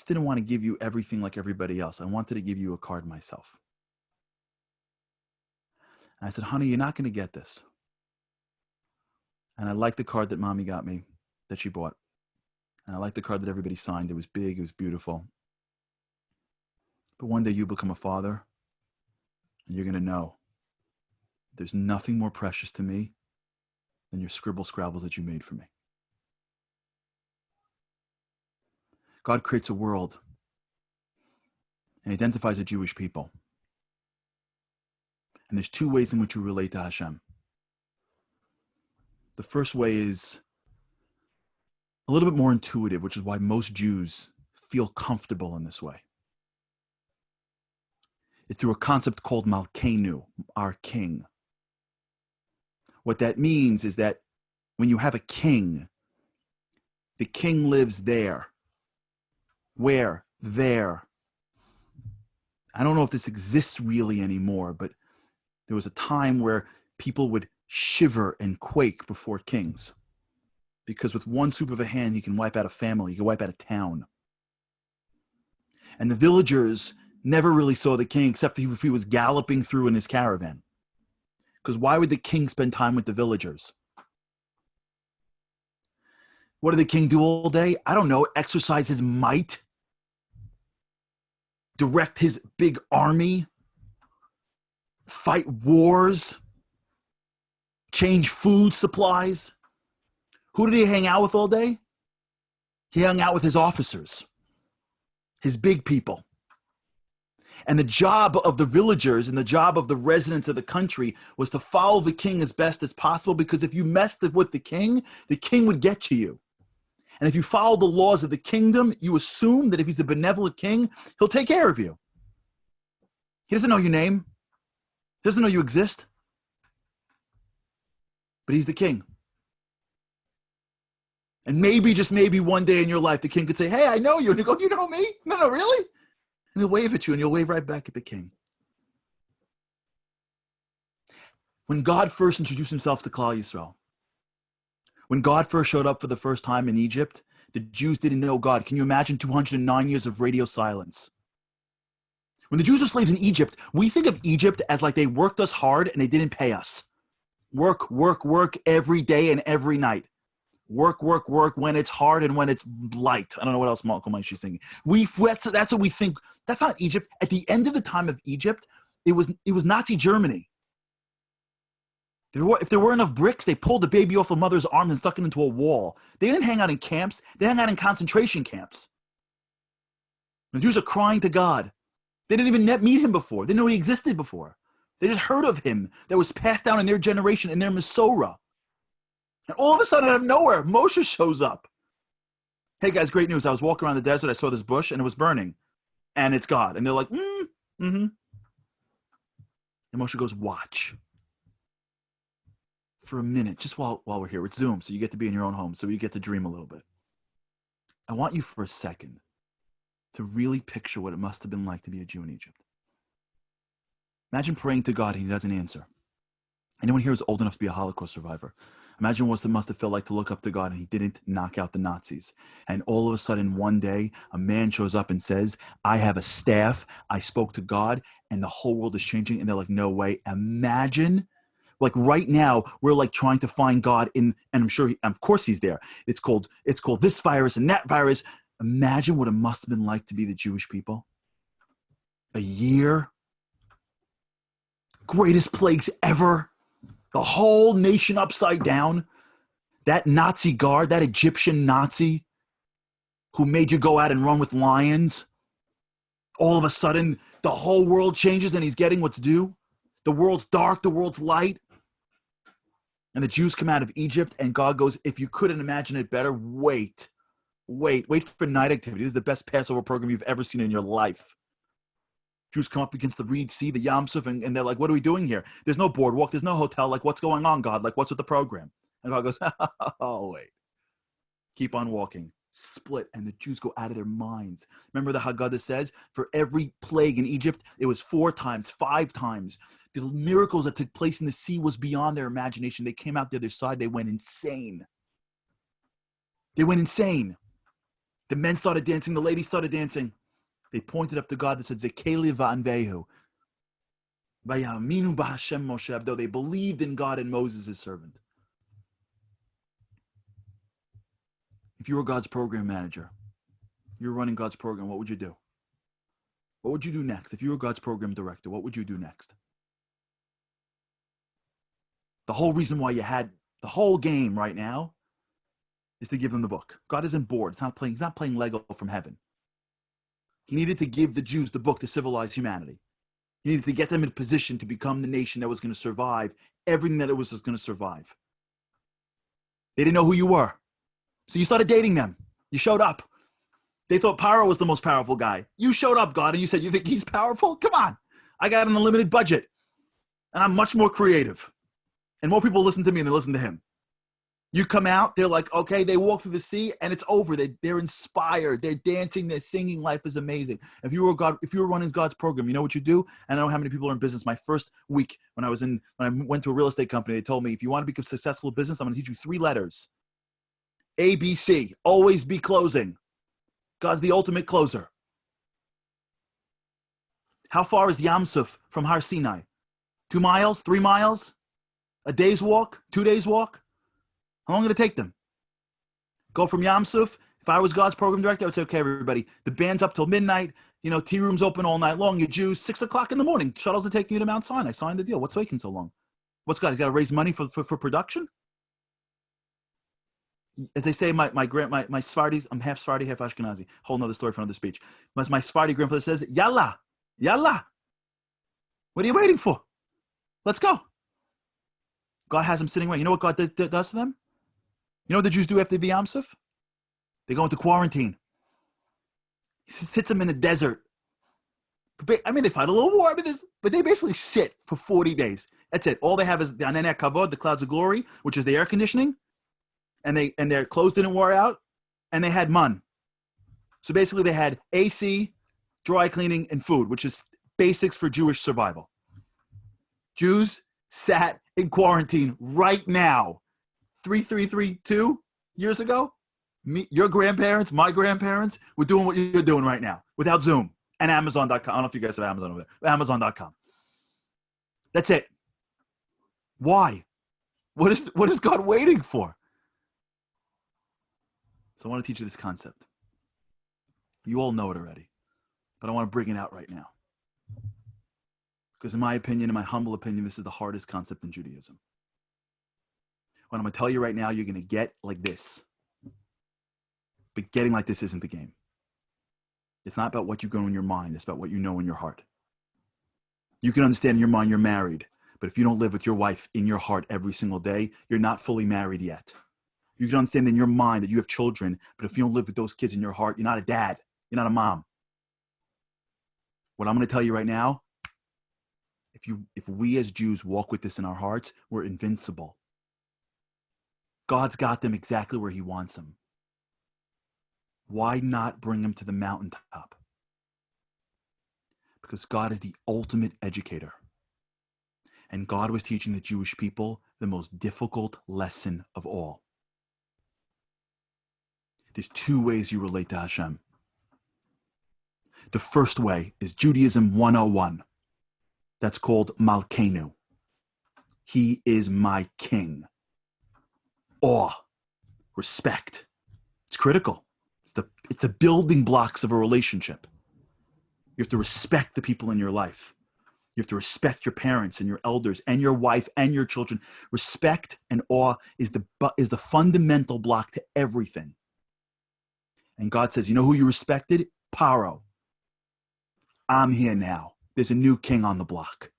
didn't want to give you everything like everybody else. I wanted to give you a card myself. And I said, honey, you're not going to get this. And I like the card that mommy got me, that she bought. And I like the card that everybody signed. It was big. It was beautiful. But one day you become a father, and you're going to know there's nothing more precious to me than your scribble scrabbles that you made for me. God creates a world and identifies a Jewish people. And there's 2 ways in which we relate to Hashem. The first way is a little bit more intuitive, which is why most Jews feel comfortable in this way. It's through a concept called Malkeinu, our king. What that means is that when you have a king, the king lives there. Where? There. I don't know if this exists really anymore, but there was a time where people would shiver and quake before kings because with one swoop of a hand, he can wipe out a family. He can wipe out a town. And the villagers never really saw the king except if he was galloping through in his caravan. Because why would the king spend time with the villagers? What did the king do all day? I don't know. Exercise his might. Direct his big army. Fight wars. Change food supplies. Who did he hang out with all day? He hung out with his officers. His big people. And the job of the villagers and the job of the residents of the country was to follow the king as best as possible, because if you messed with the king would get to you. And if you follow the laws of the kingdom, you assume that if he's a benevolent king, he'll take care of you. He doesn't know your name. He doesn't know you exist. But he's the king. And maybe, just maybe one day in your life, the king could say, hey, I know you. And you go, you know me? No, really? And he'll wave at you and you'll wave right back at the king. When God first introduced himself to Klal Yisrael, when God first showed up for the first time in Egypt, the Jews didn't know God. Can you imagine 209 years of radio silence? When the Jews were slaves in Egypt, we think of Egypt as like they worked us hard and they didn't pay us. Work, work, work every day and every night. Work, work, work when it's hard and when it's light. I don't know what else Malcolm Mike she's singing. That's what we think. That's not Egypt. At the end of the time of Egypt, it was Nazi Germany. If there weren't enough bricks, they pulled the baby off the mother's arm and stuck it into a wall. They didn't hang out in camps. They hung out in concentration camps. The Jews are crying to God. They didn't even meet him before. They didn't know he existed before. They just heard of him that was passed down in their generation, in their Masorah. And all of a sudden, out of nowhere, Moshe shows up. Hey guys, great news. I was walking around the desert. I saw this bush and it was burning. And it's God. And they're like, And Moshe goes, watch. For a minute, just while we're here. It's Zoom, so you get to be in your own home, so you get to dream a little bit. I want you for a second to really picture what it must have been like to be a Jew in Egypt. Imagine praying to God and he doesn't answer. Anyone here is old enough to be a Holocaust survivor? Imagine what it must have felt like to look up to God and he didn't knock out the Nazis. And all of a sudden, one day, a man shows up and says, I have a staff. I spoke to God and the whole world is changing. And they're like, no way. Imagine. Like right now, we're like trying to find God and I'm sure, of course he's there. It's called this virus and that virus. Imagine what it must have been like to be the Jewish people. A year. Greatest plagues ever. The whole nation upside down. That Nazi guard, that Egyptian Nazi who made you go out and run with lions. All of a sudden, the whole world changes and he's getting what's due. The world's dark, the world's light. And the Jews come out of Egypt and God goes, if you couldn't imagine it better, wait for night activity. This is the best Passover program you've ever seen in your life. Jews come up against the Reed Sea, the Yam Suf, and they're like, what are we doing here? There's no boardwalk. There's no hotel. Like, what's going on, God? Like, what's with the program? And God goes, oh, wait. Keep on walking. Split, and the Jews go out of their minds. Remember the Haggadah says, for every plague in Egypt, it was 4 times, 5 times. The miracles that took place in the sea was beyond their imagination. They came out the other side. They went insane. They went insane. The men started dancing. The ladies started dancing. They pointed up to God that said, Zekeli va'anvehu. Vayaminu b'Hashem Moshe Avdo. They believed in God and Moses, his servant. If you were God's program manager, you're running God's program, what would you do? What would you do next? If you were God's program director, what would you do next? The whole reason why you had the whole game right now is to give them the book. God isn't bored. He's not playing Lego from heaven. He needed to give the Jews the book to civilize humanity. He needed to get them in a position to become the nation that was going to survive everything that it was going to survive. They didn't know who you were. So you started dating them. You showed up. They thought Paro was the most powerful guy. You showed up, God, and you said, you think he's powerful? Come on. I got an unlimited budget. And I'm much more creative. And more people listen to me than they listen to him. You come out, they're like, okay, they walk through the sea and it's over. They're inspired. They're dancing. They're singing. Life is amazing. If you were running God's program, you know what you do? And I don't know how many people are in business. My first week when I went to a real estate company, they told me, if you want to become successful in business, I'm going to teach you 3 letters. ABC, always be closing. God's the ultimate closer. How far is Yam Suf from Har Sinai? 2 miles, 3 miles? A day's walk, 2 days walk? How long did it take them? Go from Yam Suf. If I was God's program director, I would say, okay, everybody, the band's up till midnight. You know, tea room's open all night long. You Jews, 6 o'clock in the morning. Shuttles are taking you to Mount Sinai. Sign the deal. What's taking so long? What's God? He's got to raise money for production? As they say, my Sephardi, I'm half Sephardi, half Ashkenazi. Whole nother story for another speech. My Sephardi grandfather says, Yalla, Yalla. What are you waiting for? Let's go. God has them sitting right. You know what God does to them? You know what the Jews do after the Yam Suf? They go into quarantine. He sits them in the desert. I mean, they fight a little war, but they basically sit for 40 days. That's it. All they have is the Ananei Kavod, the clouds of glory, which is the air conditioning, and their clothes didn't wear out, and they had mun. So basically they had AC, dry cleaning, and food, which is basics for Jewish survival. Jews sat in quarantine right now, 3,332 years ago. Your grandparents, my grandparents, were doing what you're doing right now without Zoom and Amazon.com. I don't know if you guys have Amazon over there. Amazon.com. That's it. Why? What is God waiting for? So I want to teach you this concept. You all know it already, but I want to bring it out right now. Because in my opinion, in my humble opinion, this is the hardest concept in Judaism. What I'm going to tell you right now, you're going to get like this. But getting like this isn't the game. It's not about what you go in your mind. It's about what you know in your heart. You can understand in your mind you're married, but if you don't live with your wife in your heart every single day, you're not fully married yet. You can understand in your mind that you have children, but if you don't live with those kids in your heart, you're not a dad. You're not a mom. What I'm going to tell you right now, if we as Jews walk with this in our hearts, we're invincible. God's got them exactly where he wants them. Why not bring them to the mountaintop? Because God is the ultimate educator. And God was teaching the Jewish people the most difficult lesson of all. There's 2 ways you relate to Hashem. The first way is Judaism 101. That's called Malkeinu. He is my king. Awe, respect. It's critical. It's the building blocks of a relationship. You have to respect the people in your life. You have to respect your parents and your elders and your wife and your children. Respect and awe is the fundamental block to everything. And God says, you know who you respected? Paro. I'm here now. There's a new king on the block.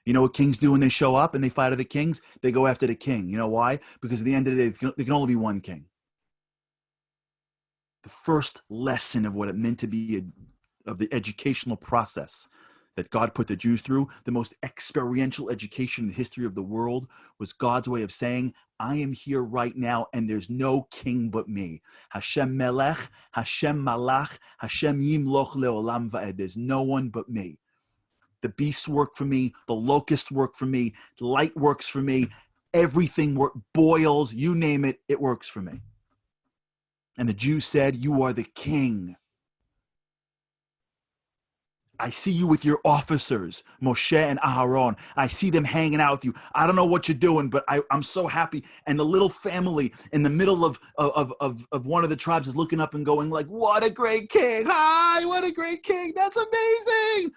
You know what kings do when they show up and they fight other kings? They go after the king. You know why? Because at the end of the day, there can only be one king. The first lesson of what it meant to be of the educational process that God put the Jews through, the most experiential education in the history of the world, was God's way of saying, I am here right now and there's no king but me. Hashem Melech, Hashem Malach, Hashem Yimloch Leolam Va'ed. There's no one but me. The beasts work for me. The locusts work for me. Light works for me. Everything boils, you name it, it works for me. And the Jews said, you are the king. I see you with your officers, Moshe and Aharon. I see them hanging out with you. I don't know what you're doing, but I'm so happy. And the little family in the middle of one of the tribes is looking up and going like, what a great king. Hi, what a great king. That's amazing.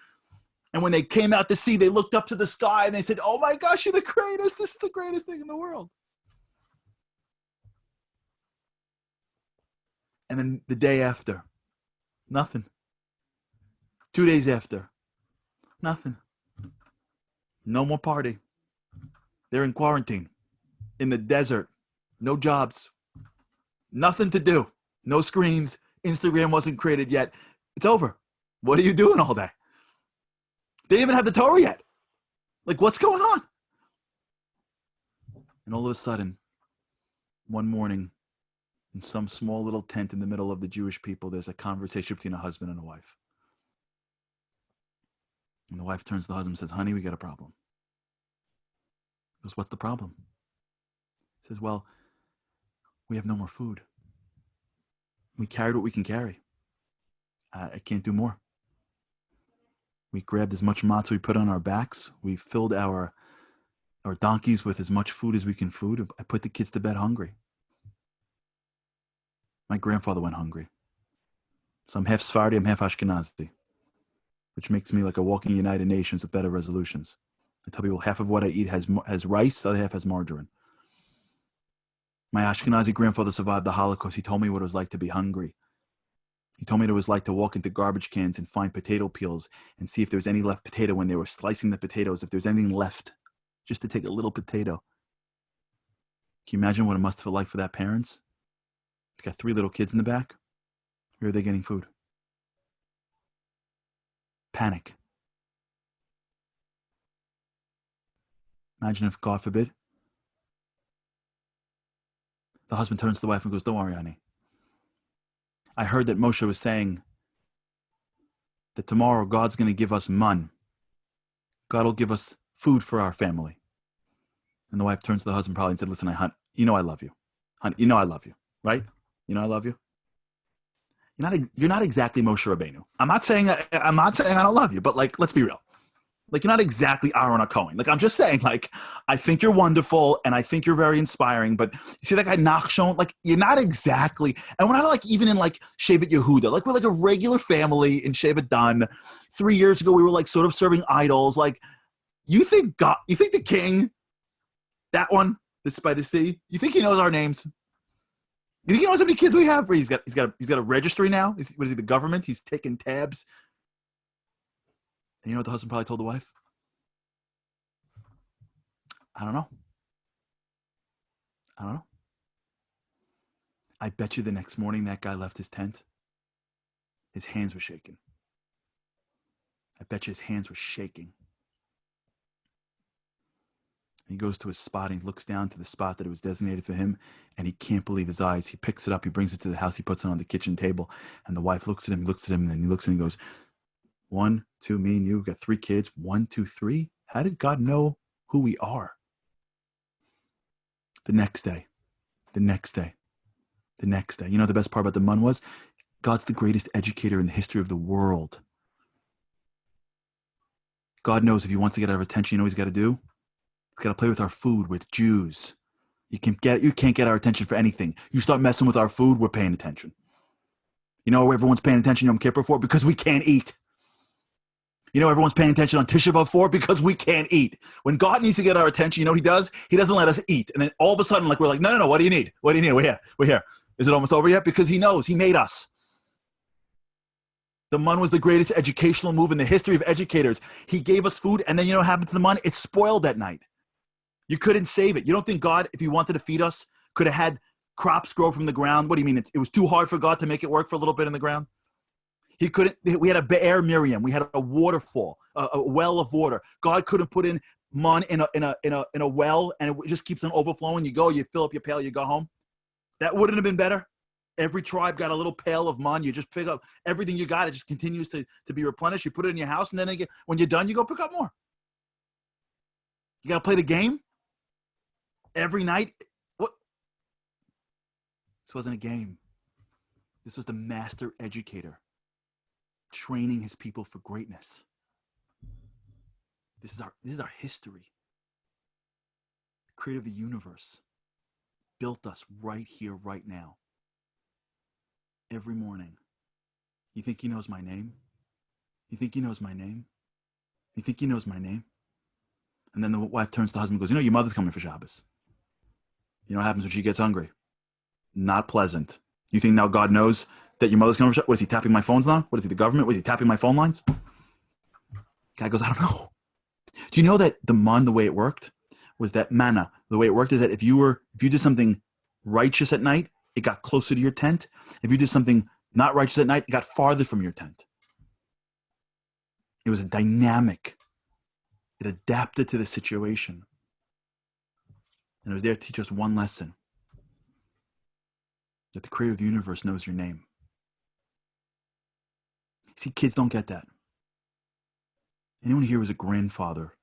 And when they came out to sea, they looked up to the sky and they said, oh my gosh, you're the greatest. This is the greatest thing in the world. And then the day after, nothing. 2 days after, nothing. No more party. They're in quarantine, in the desert, no jobs, nothing to do, no screens. Instagram wasn't created yet. It's over. What are you doing all day? They didn't even have the Torah yet. Like, what's going on? And all of a sudden, one morning, in some small little tent in the middle of the Jewish people, there's a conversation between a husband and a wife. And the wife turns to the husband and says, honey, we got a problem. He goes, what's the problem? He says, well, We have no more food. We carried what we can carry. I can't do more. We grabbed as much matzah we put on our backs. We filled our donkeys with as much food as we can food. I put the kids to bed hungry. My grandfather went hungry. So I'm half Sephardi, I'm half Ashkenazi, which makes me like a walking United Nations with better resolutions. I tell people half of what I eat has rice, the other half has margarine. My Ashkenazi grandfather survived the Holocaust. He told me what it was like to be hungry. He told me what it was like to walk into garbage cans and find potato peels and see if there was any left potato when they were slicing the potatoes, if there's anything left, just to take a little potato. Can you imagine what it must have felt like for that parents? He's got 3 little kids in the back. Where are they getting food? Panic. Imagine if, God forbid, the husband turns to the wife and goes, "Don't worry, honey. I heard that Moshe was saying that tomorrow God's going to give us man. God will give us food for our family." And the wife turns to the husband probably and said, "Listen, you know I love you. Honey, you know I love you, right? You know I love you. You're not exactly Moshe Rabbeinu. I'm not saying I don't love you, but like, let's be real. Like, you're not exactly Aaron HaKohen. Like, I'm just saying, like, I think you're wonderful and I think you're very inspiring, but you see that guy Nachshon? Like, you're not exactly, and we're not like even in like Shevet Yehuda. Like, we're like a regular family in Shevet Dan. 3 years ago, we were like sort of serving idols. Like, you think the king, that one, this by the sea, you think he knows our names? You think he knows how many kids we have? He's got a registry now. What is he, the government? He's taking tabs. And you know what the husband probably told the wife? I don't know. I bet you the next morning that guy left his tent, his hands were shaking. I bet you his hands were shaking. He goes to his spot and he looks down to the spot that it was designated for him, and he can't believe his eyes. He picks it up, he brings it to the house, he puts it on the kitchen table, and the wife looks at him, and then he looks at him and goes, 1, 2, me and you, we've got 3 kids. 1, 2, 3. How did God know who we are? The next day. You know the best part about the man was? God's the greatest educator in the history of the world. God knows if he wants to get our attention, you know what he's got to do? He's got to play with our food, with Jews. You can't get our attention for anything. You start messing with our food, we're paying attention. You know everyone's paying attention Yom Kippur for? Because we can't eat. You know everyone's paying attention on Tisha B'Av for? Because we can't eat. When God needs to get our attention, you know what he does? He doesn't let us eat. And then all of a sudden, like, we're like, no, what do you need? What do you need? We're here. Is it almost over yet? Because he knows. He made us. The man was the greatest educational move in the history of educators. He gave us food, and then you know what happened to the man? It spoiled that night. You couldn't save it. You don't think God, if he wanted to feed us, could have had crops grow from the ground? What do you mean? It was too hard for God to make it work for a little bit in the ground? He couldn't. We had a Be'er Miriam. We had a waterfall, a well of water. God couldn't put in man in a well, and it just keeps on overflowing. You go, you fill up your pail, you go home. That wouldn't have been better. Every tribe got a little pail of man. You just pick up everything you got. It just continues to be replenished. You put it in your house, and then when you're done, you go pick up more. You got to play the game every night. What? This wasn't a game. This was the master educator training his people for greatness. This is our history. The creator of the universe built us right here, right now. Every morning. You think he knows my name? You think he knows my name? You think he knows my name? And then the wife turns to the husband and goes, you know, your mother's coming for Shabbos. You know what happens when she gets hungry? Not pleasant. You think now God knows that your mother's coming for Shabbos? What is he, tapping my phones now? What is he, the government? What is he, tapping my phone lines? Guy goes, I don't know. Do you know that the man, the way it worked, was that manna, the way it worked is that if you did something righteous at night, it got closer to your tent. If you did something not righteous at night, it got farther from your tent. It was a dynamic. It adapted to the situation. And it was there to teach us one lesson. That the creator of the universe knows your name. See, kids don't get that. Anyone here who's a grandfather,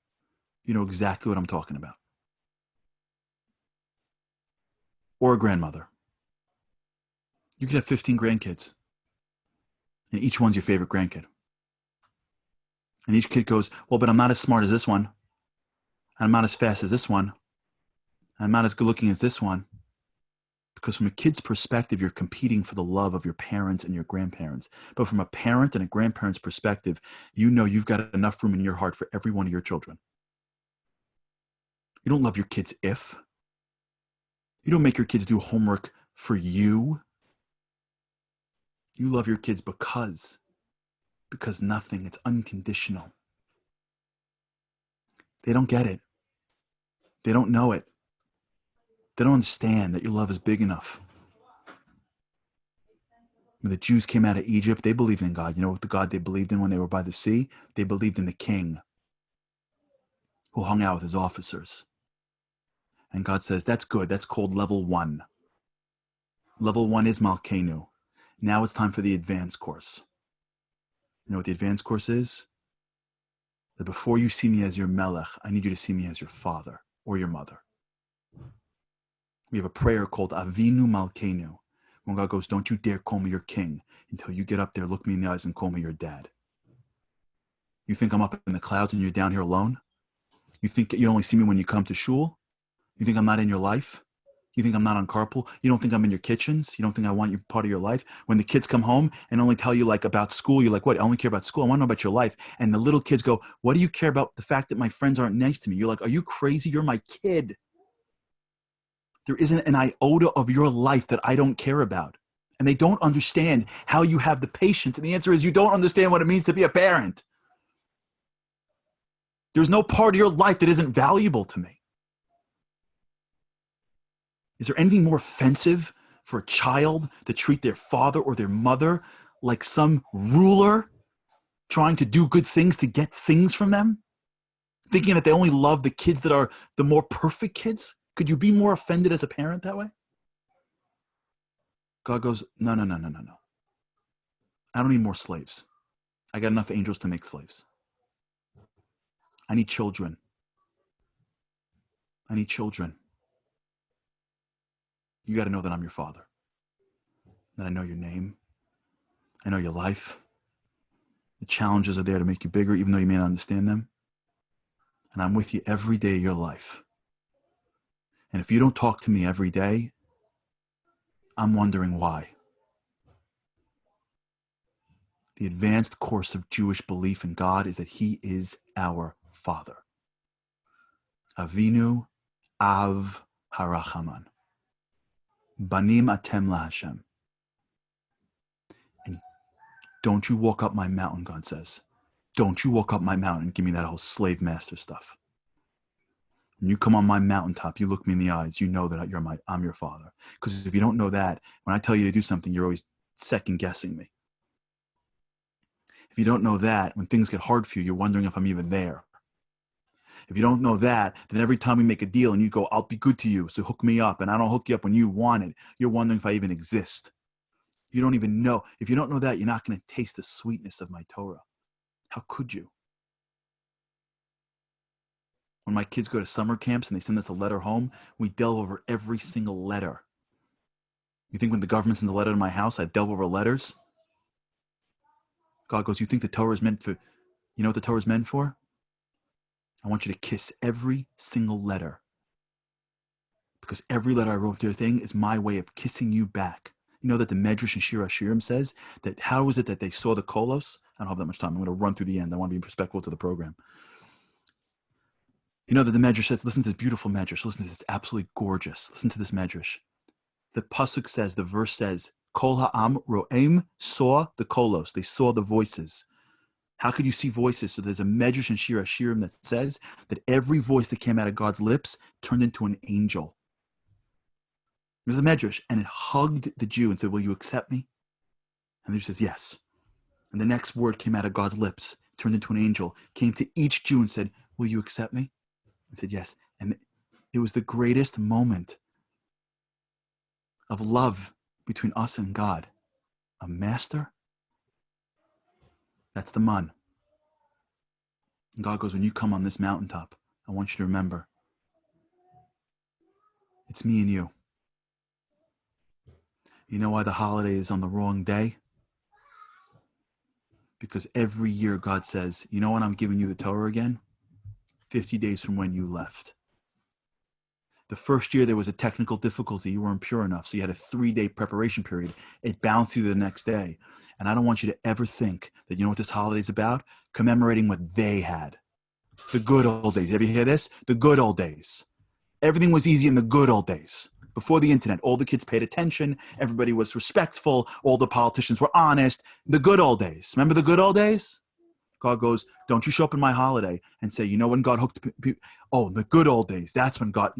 you know exactly what I'm talking about. Or a grandmother. You could have 15 grandkids, and each one's your favorite grandkid. And each kid goes, well, but I'm not as smart as this one. I'm not as fast as this one. I'm not as good looking as this one. Because from a kid's perspective, you're competing for the love of your parents and your grandparents. But from a parent and a grandparent's perspective, you know you've got enough room in your heart for every one of your children. You don't love your kids if. You don't make your kids do homework for you. You love your kids because nothing. It's unconditional. They don't get it. They don't know it. They don't understand that your love is big enough. When the Jews came out of Egypt, they believed in God. You know what the God they believed in when they were by the sea? They believed in the king who hung out with his officers. And God says, that's good. That's called level 1. Level 1 is Malkeinu. Now it's time for the advanced course. You know what the advanced course is? That before you see me as your melech, I need you to see me as your father or your mother. We have a prayer called Avinu Malkeinu. When God goes, don't you dare call me your king until you get up there, look me in the eyes and call me your dad. You think I'm up in the clouds and you're down here alone? You think you only see me when you come to shul? You think I'm not in your life? You think I'm not on carpool? You don't think I'm in your kitchens? You don't think I want you part of your life? When the kids come home and only tell you like about school, you're like, what? I only care about school. I want to know about your life. And the little kids go, what do you care about the fact that my friends aren't nice to me? You're like, are you crazy? You're my kid. There isn't an iota of your life that I don't care about. And they don't understand how you have the patience. And the answer is you don't understand what it means to be a parent. There's no part of your life that isn't valuable to me. Is there anything more offensive for a child to treat their father or their mother like some ruler trying to do good things to get things from them? Thinking that they only love the kids that are the more perfect kids? Could you be more offended as a parent that way? God goes, no. I don't need more slaves. I got enough angels to make slaves. I need children. I need children. You got to know that I'm your father. That I know your name. I know your life. The challenges are there to make you bigger, even though you may not understand them. And I'm with you every day of your life. And if you don't talk to me every day, I'm wondering why. The advanced course of Jewish belief in God is that he is our Father. Avinu Av Harachaman. Banim Atem LaHashem. And don't you walk up my mountain, God says. Don't you walk up my mountain and give me that whole slave master stuff. When you come on my mountaintop, you look me in the eyes, you know that I'm your father. Because if you don't know that, when I tell you to do something, you're always second guessing me. If you don't know that, when things get hard for you, you're wondering if I'm even there. If you don't know that, then every time we make a deal and you go, I'll be good to you, so hook me up, and I don't hook you up when you want it, you're wondering if I even exist. You don't even know. If you don't know that, you're not going to taste the sweetness of my Torah. How could you? When my kids go to summer camps and they send us a letter home, we delve over every single letter. You think when the government sends a letter to my house, I delve over letters? God goes, you think the Torah is meant for, you know what the Torah is meant for? I want you to kiss every single letter. Because every letter I wrote to your thing is my way of kissing you back. You know that the Medrash in Shir HaShirim says that how is it that they saw the kolos? I don't have that much time. I'm going to run through the end. I want to be respectful to the program. You know that the Medrash says, listen to this beautiful Medrash. Listen to this, absolutely gorgeous. Listen to this Medrash. The pasuk says, the verse says, Kol ha'am ro'em saw the kolos. They saw the voices. How could you see voices? So there's a Medrash in Shir HaShirim that says that every voice that came out of God's lips turned into an angel. There's a Medrash, and it hugged the Jew and said, will you accept me? And the Jew says, yes. And the next word came out of God's lips, turned into an angel, came to each Jew and said, will you accept me? And said, yes. And it was the greatest moment of love between us and God. A master? That's the man. And God goes, when you come on this mountaintop, I want you to remember, it's me and you. You know why the holiday is on the wrong day? Because every year God says, you know when I'm giving you the Torah again? 50 days from when you left. The first year there was a technical difficulty. You weren't pure enough. So you had a 3-day preparation period. It bounced you the next day. And I don't want you to ever think that you know what this holiday is about? Commemorating what they had. The good old days. Ever hear this? The good old days. Everything was easy in the good old days. Before the internet, all the kids paid attention. Everybody was respectful. All the politicians were honest. The good old days. Remember the good old days? God goes, don't you show up in my holiday and say, you know when God hooked people? Oh, the good old days. That's when God,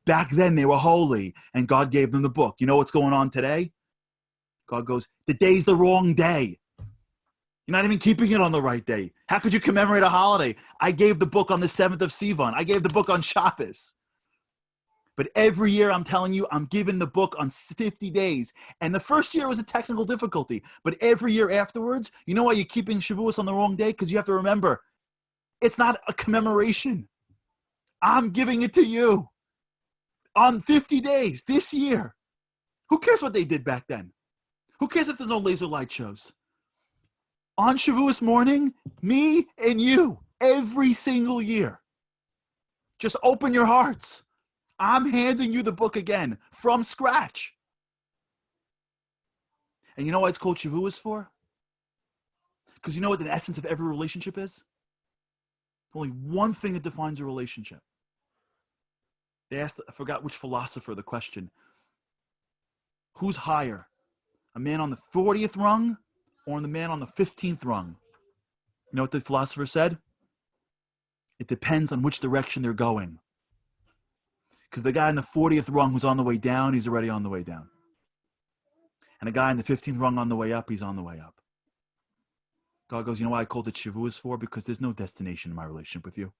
back then they were holy and God gave them the book. You know what's going on today? God goes, the day's the wrong day. You're not even keeping it on the right day. How could you commemorate a holiday? I gave the book on the 7th of Sivan. I gave the book on Shabbos. But every year I'm telling you, I'm giving the book on 50 days. And the first year was a technical difficulty. But every year afterwards, you know why you're keeping Shavuos on the wrong day? Because you have to remember, it's not a commemoration. I'm giving it to you on 50 days this year. Who cares what they did back then? Who cares if there's no laser light shows? On Shavuos morning, me and you, every single year. Just open your hearts. I'm handing you the book again from scratch. And you know why it's called Shavuos for? Because you know what the essence of every relationship is? Only one thing that defines a relationship. They asked, I forgot which philosopher, the question, who's higher? A man on the 40th rung or the man on the 15th rung? You know what the philosopher said? It depends on which direction they're going. Because the guy in the 40th rung who's on the way down, he's already on the way down. And the guy in the 15th rung on the way up, he's on the way up. God goes, you know why I called it Shavuos for? Because there's no destination in my relationship with you.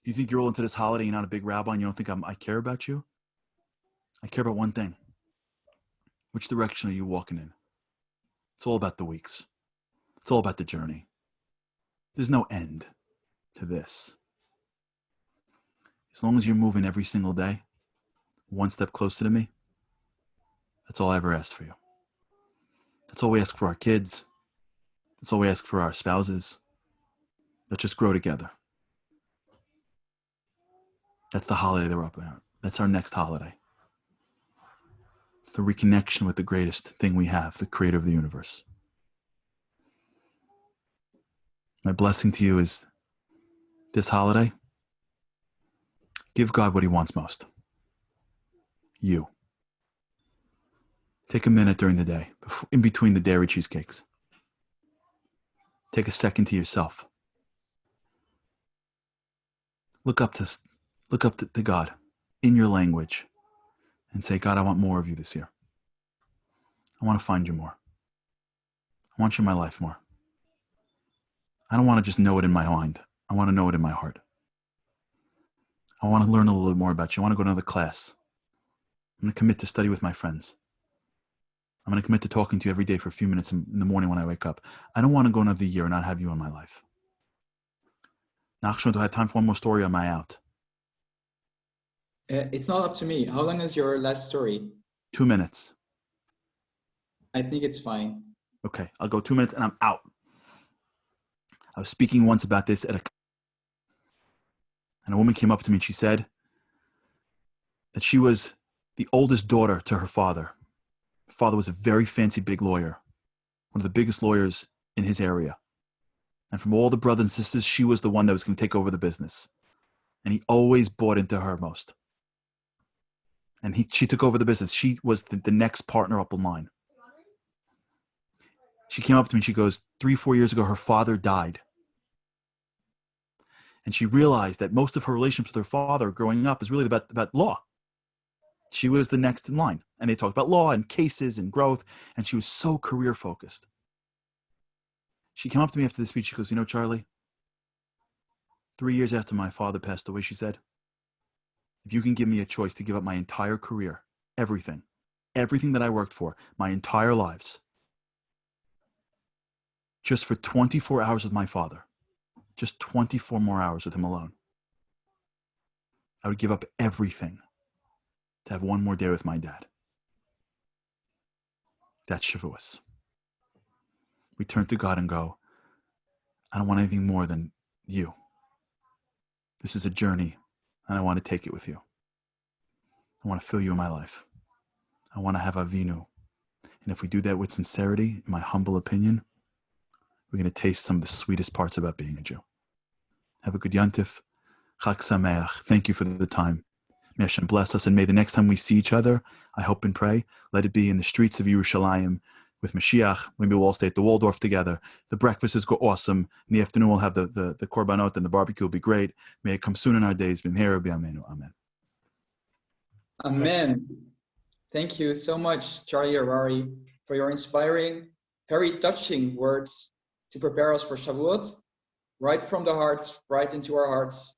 You think you're all into this holiday, you're not a big rabbi, and you don't think I care about you? I care about one thing. Which direction are you walking in? It's all about the weeks. It's all about the journey. There's no end to this. As long as you're moving every single day, one step closer to me, that's all I ever asked for you. That's all we ask for our kids. That's all we ask for our spouses. Let's just grow together. That's the holiday that we're up about. That's our next holiday. The reconnection with the greatest thing we have, the creator of the universe. My blessing to you is this holiday, give God what he wants most. You. Take a minute during the day, in between the dairy cheesecakes. Take a second to yourself. Look up to God in your language and say, God, I want more of you this year. I want to find you more. I want you in my life more. I don't want to just know it in my mind. I want to know it in my heart. I want to learn a little bit more about you. I want to go to another class. I'm going to commit to study with my friends. I'm going to commit to talking to you every day for a few minutes in the morning when I wake up. I don't want to go another year and not have you in my life. Nachshon, do I have time for one more story or am I out? It's not up to me. How long is your last story? 2 minutes. I think it's fine. Okay, I'll go 2 minutes and I'm out. I was speaking once about this and a woman came up to me and she said that she was the oldest daughter to her father. Her father was a very fancy big lawyer, one of the biggest lawyers in his area. And from all the brothers and sisters, she was the one that was going to take over the business. And he always bought into her most. And she took over the business. She was the next partner up in line. She came up to me and she goes, 3-4 years ago, her father died. And she realized that most of her relationships with her father growing up is really about law. She was the next in line. And they talked about law and cases and growth. And she was so career focused. She came up to me after the speech. She goes, you know, Charlie, 3 years after my father passed away, she said, if you can give me a choice to give up my entire career, everything that I worked for, my entire lives, just for 24 hours with my father, just 24 more hours with him alone, I would give up everything to have one more day with my dad. That's Shavuos. We turn to God and go, I don't want anything more than you. This is a journey, and I want to take it with you. I want to fill you in my life. I want to have Avinu. And if we do that with sincerity, in my humble opinion, we're going to taste some of the sweetest parts about being a Jew. Have a good Yantif. Chag Sameach. Thank you for the time. May Hashem bless us, and may the next time we see each other, I hope and pray, let it be in the streets of Yerushalayim with Mashiach. Maybe we'll all stay at the Waldorf together. The breakfasts go awesome. In the afternoon, we'll have the korbanot, and the barbecue will be great. May it come soon in our days. B'mehera b'yameinu. Amen. Amen. Thank you so much, Charlie Harari, for your inspiring, very touching words to prepare us for Shavuot, right from the heart, right into our hearts.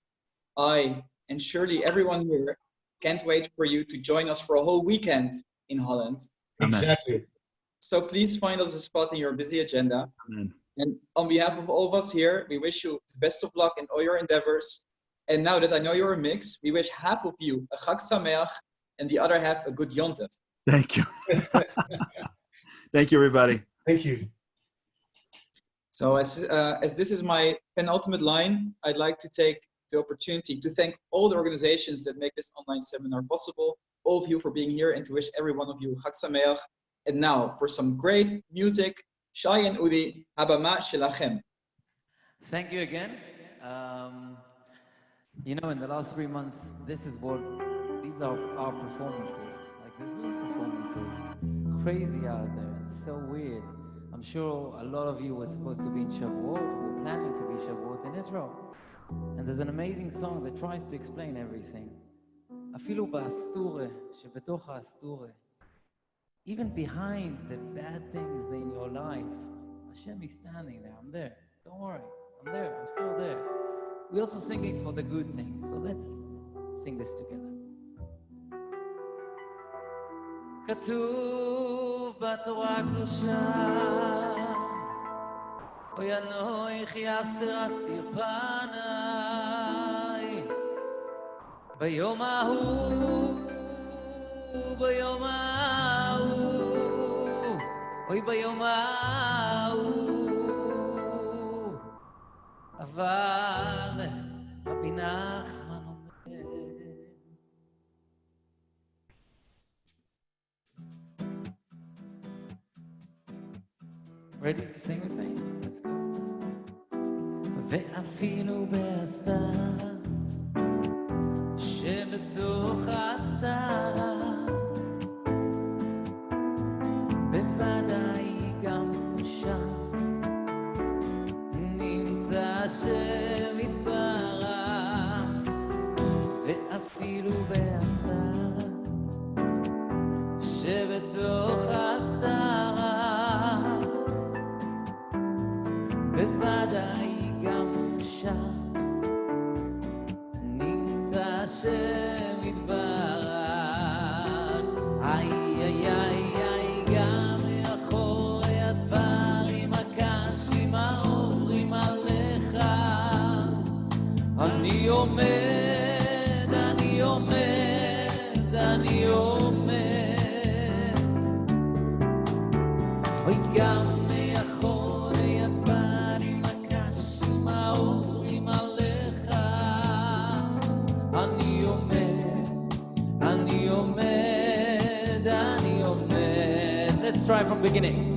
I, and surely everyone here, can't wait for you to join us for a whole weekend in Holland. Amen. Exactly. So please find us a spot in your busy agenda. Amen. And on behalf of all of us here, we wish you the best of luck in all your endeavors. And now that I know you're a mix, we wish half of you a Chag Sameach and the other half a good Yontif. Thank you. Thank you, everybody. Thank you. So as this is my penultimate line, I'd like to take the opportunity to thank all the organizations that make this online seminar possible, all of you for being here, and to wish every one of you Chag Sameach. And now for some great music, Shai and Udi, Habama Shelachem. Thank you again. You know, in the last 3 months, these are our performances. Like, this is performances. It's crazy out there. It's so weird. I'm sure a lot of you were supposed to be in Shavuot, were planning to be Shavuot in Israel. And there's an amazing song that tries to explain everything. אפילו באסטורה, שבתוך האסטורה. Even behind the bad things in your life, Hashem is standing there. I'm there. Don't worry. I'm there. I'm still there. We're also singing for the good things. So let's sing this together. כתוב בתורה הקדושה, אוי אנוכי אסתיר פניי, ביום ההוא, ביום ההוא, אוי ביום ההוא, אבל רבי נחמן אומר. Ready to sing the thing? Let's go. ואפילו בהסתרה, שבתוך ההסתרה, בוודאי גם שם נמצא שם יתברך. ואפילו בהסתרה, שבתוך ההסתרה, בוודאי גם שם נמצא שם יתברך. איי איי איי איי, גם מאחורי הדברים הקשים העוברים עליך, אני עומד, אני עומד, אני עומד. אוי, גם מאחורי הדברים הקשים העוברים עליך, אני עומד, אני עומד, אני עומד. Let's try from beginning.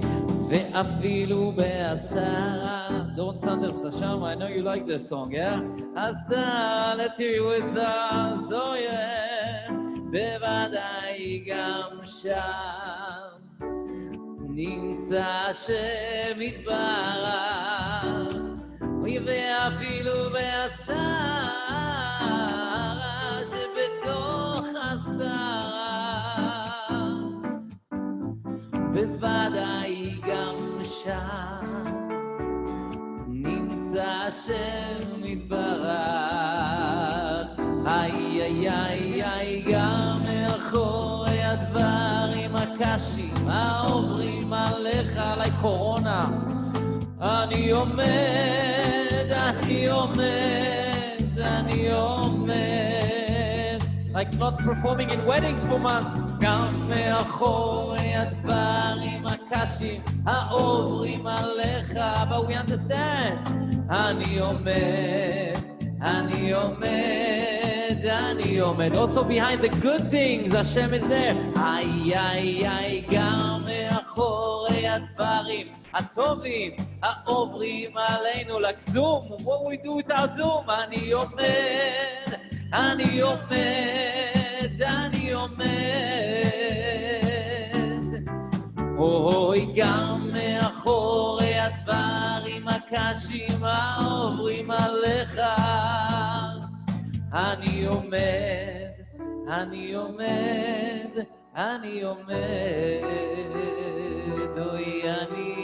ואפילו בהסתרה, don't understand שם, I know you like this song, yeah? הסתרה, let's hear you with us, oh yeah. בוודאי גם שם נמצא שם יתברך. אוי, ואפילו בהסתרה, שבתוך הסתרה, בוודאי גם שם נמצא שם יתברך. איי איי איי איי, גם מאחורי הדברים הקשים העוברים עליך, עליי קורונה, אני עומד, אני עומד, אני עומד. Like not performing in weddings for months. גם מאחורי הדברים הקשים הקשים העוברים עליך, but we understand. אני עומד, also behind the good things, השם is there. איי, גם מאחורי הדברים הטובים העוברים עלינו, like Zoom, what we do without Zoom. אני עומד, אוי, גם מאחורי הדברים הקשים העוברים עליך, אני עומד, אוי, אני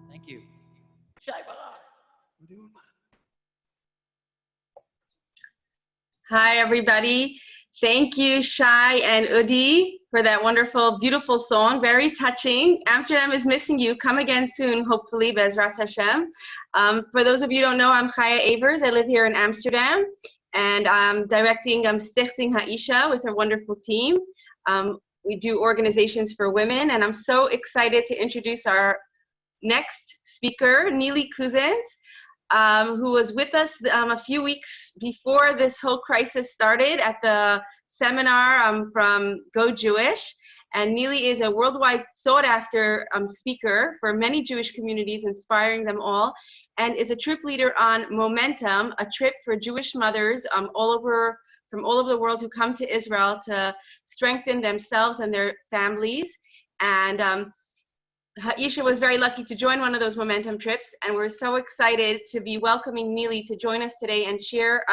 Thank you. Shai Barak. Hi, everybody. Thank you, Shai and Udi, for that wonderful, beautiful song. Very touching. Amsterdam is missing you. Come again soon, hopefully, Bezrat Hashem. For those of you who don't know, I'm Chaya Evers. I live here in Amsterdam, and I'm directing Stichting Ha'isha with our wonderful team. We do organizations for women, and I'm so excited to introduce our next speaker, Nili Cousins, who was with us a few weeks before this whole crisis started at the seminar from Go Jewish. And Nili is a worldwide sought-after speaker for many Jewish communities, inspiring them all, and is a trip leader on Momentum, a trip for Jewish mothers from all over the world who come to Israel to strengthen themselves and their families. And Ha'isha was very lucky to join one of those Momentum trips, and we're so excited to be welcoming Nili to join us today and share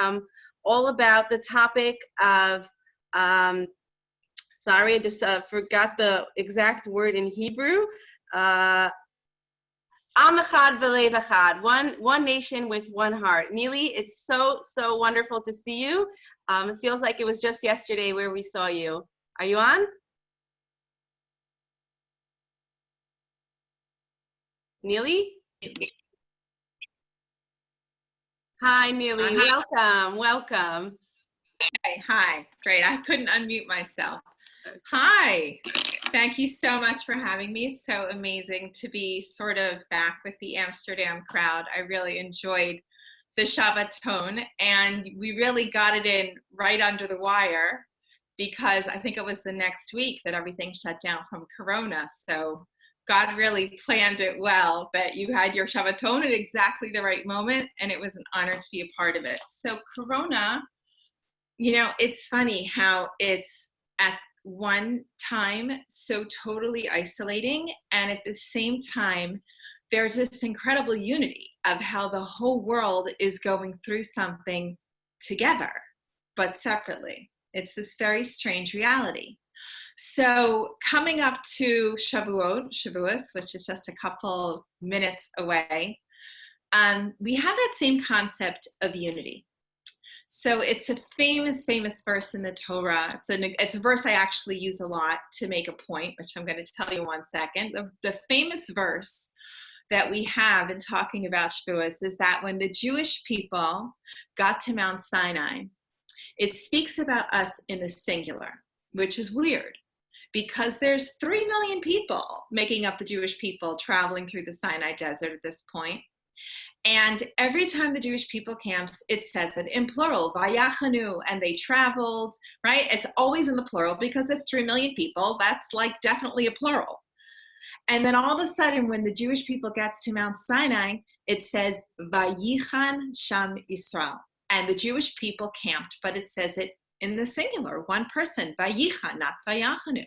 all about the topic of, sorry, I just forgot the exact word in Hebrew, Am Echad V'Lev Echad, one nation with one heart. Nili, it's so wonderful to see you. It feels like it was just yesterday where we saw you. Are you on? Nili? Hi, Nili. Welcome. Hi. Great. I couldn't unmute myself. Hi. Thank you so much for having me. It's so amazing to be sort of back with the Amsterdam crowd. I really enjoyed the Shabbaton, and we really got it in right under the wire because I think it was the next week that everything shut down from Corona. So God really planned it well, that you had your Shabbaton at exactly the right moment, and it was an honor to be a part of it. So Corona, it's funny how it's at one time so totally isolating, and at the same time, there's this incredible unity of how the whole world is going through something together, but separately. It's this very strange reality. So coming up to Shavuos, which is just a couple minutes away, we have that same concept of unity. So it's a famous verse in the Torah. It's a verse I actually use a lot to make a point, which I'm going to tell you in 1 second. The famous verse that we have in talking about Shavuos is that when the Jewish people got to Mount Sinai, it speaks about us in the singular, which is weird because there's 3 million people making up the Jewish people traveling through the Sinai desert at this point. And every time the Jewish people camps, it says it in plural, vayachanu, and they traveled, right? It's always in the plural because it's 3 million people. That's like definitely a plural. And then all of a sudden, when the Jewish people gets to Mount Sinai, it says vayichan sham Yisrael. And the Jewish people camped, but it says it in the singular, one person, vayichan, not vayachanu.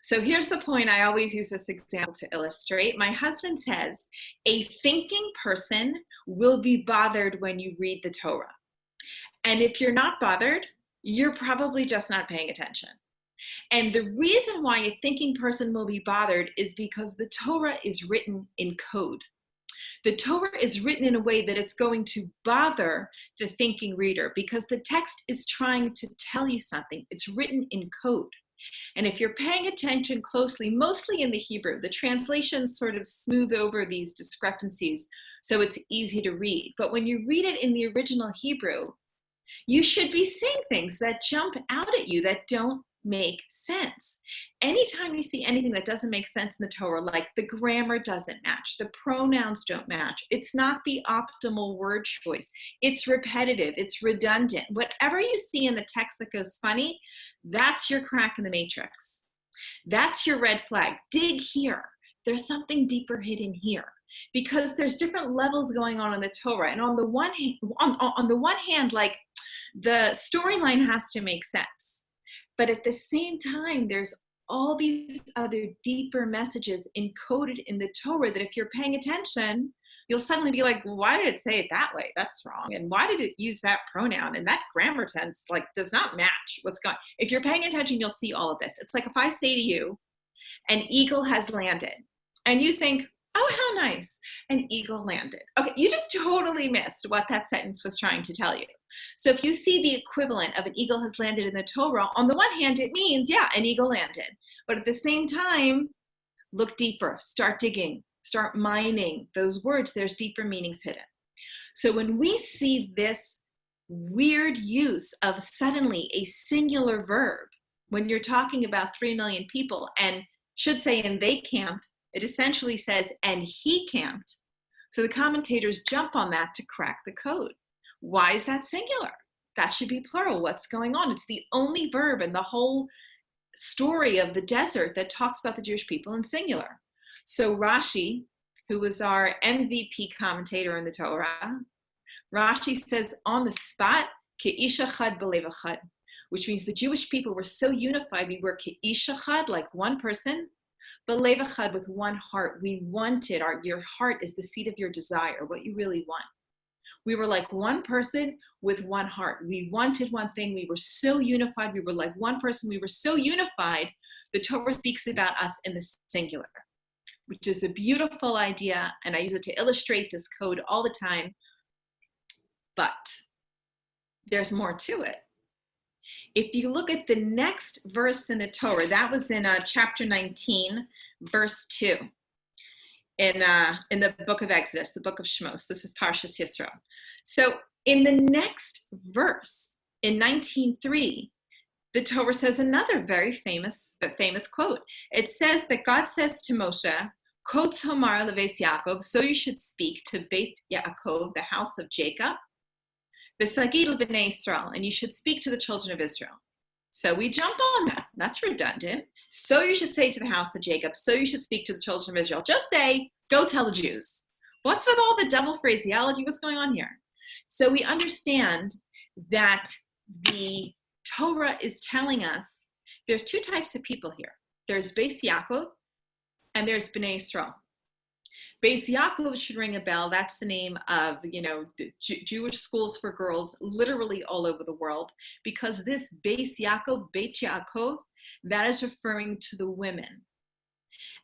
So here's the point. I always use this example to illustrate. My husband says, a thinking person will be bothered when you read the Torah. And if you're not bothered, you're probably just not paying attention. And the reason why a thinking person will be bothered is because the Torah is written in code. The Torah is written in a way that it's going to bother the thinking reader because the text is trying to tell you something. It's written in code. And if you're paying attention closely, mostly in the Hebrew, the translations sort of smooth over these discrepancies so it's easy to read. But when you read it in the original Hebrew, you should be seeing things that jump out at you that don't make sense. Anytime you see anything that doesn't make sense in the Torah, like the grammar doesn't match, the pronouns don't match, it's not the optimal word choice, it's repetitive, it's redundant. Whatever you see in the text that goes funny, that's your crack in the matrix. That's your red flag. Dig here. There's something deeper hidden here. Because there's different levels going on in the Torah. And on the one hand, like the storyline has to make sense. But at the same time, there's all these other deeper messages encoded in the Torah that if you're paying attention, you'll suddenly be like, well, why did it say it that way? That's wrong. And why did it use that pronoun? And that grammar tense like does not match what's going on. If you're paying attention, you'll see all of this. It's like if I say to you, an eagle has landed, and you think, oh, how nice, an eagle landed. Okay, you just totally missed what that sentence was trying to tell you. So if you see the equivalent of an eagle has landed in the Torah, on the one hand, it means, yeah, an eagle landed. But at the same time, look deeper, start digging, start mining those words. There's deeper meanings hidden. So when we see this weird use of suddenly a singular verb, when you're talking about 3 million people and should say, and they camped, it essentially says, and he camped. So the commentators jump on that to crack the code. Why is that singular? That should be plural. What's going on? It's the only verb in the whole story of the desert that talks about the Jewish people in singular. So Rashi, who was our MVP commentator in the Torah, Rashi says on the spot, Ke'ish echad b'lev echad, which means the Jewish people were so unified, we were Ke'ish echad, like one person, b'lev echad, with one heart. We wanted, your heart is the seat of your desire, what you really want. We were like one person with one heart. We wanted one thing. We were so unified. We were like one person. We were so unified. The Torah speaks about us in the singular, which is a beautiful idea. And I use it to illustrate this code all the time. But there's more to it. If you look at the next verse in the Torah, that was in chapter 19, verse 2. In the book of Exodus, the book of Shmos. This is Parshas Yisro. So in the next verse, in 19:3, the Torah says another very famous quote. It says that God says to Moshe, Kotz Homar leves Yaakov, so you should speak to Beit Yaakov, the house of Jacob, v'sagid l'bnei Israel, and you should speak to the children of Israel. So we jump on that. That's redundant. So you should say to the house of Jacob, so you should speak to the children of Israel. Just say, go tell the Jews. What's with all the double phraseology? What's going on here? So we understand that the Torah is telling us there's two types of people here. There's Beis Yaakov and there's Bnei Israel. Beis Yaakov should ring a bell. That's the name of, the Jewish schools for girls literally all over the world, because this Beis Yaakov, Beit Yaakov, that is referring to the women.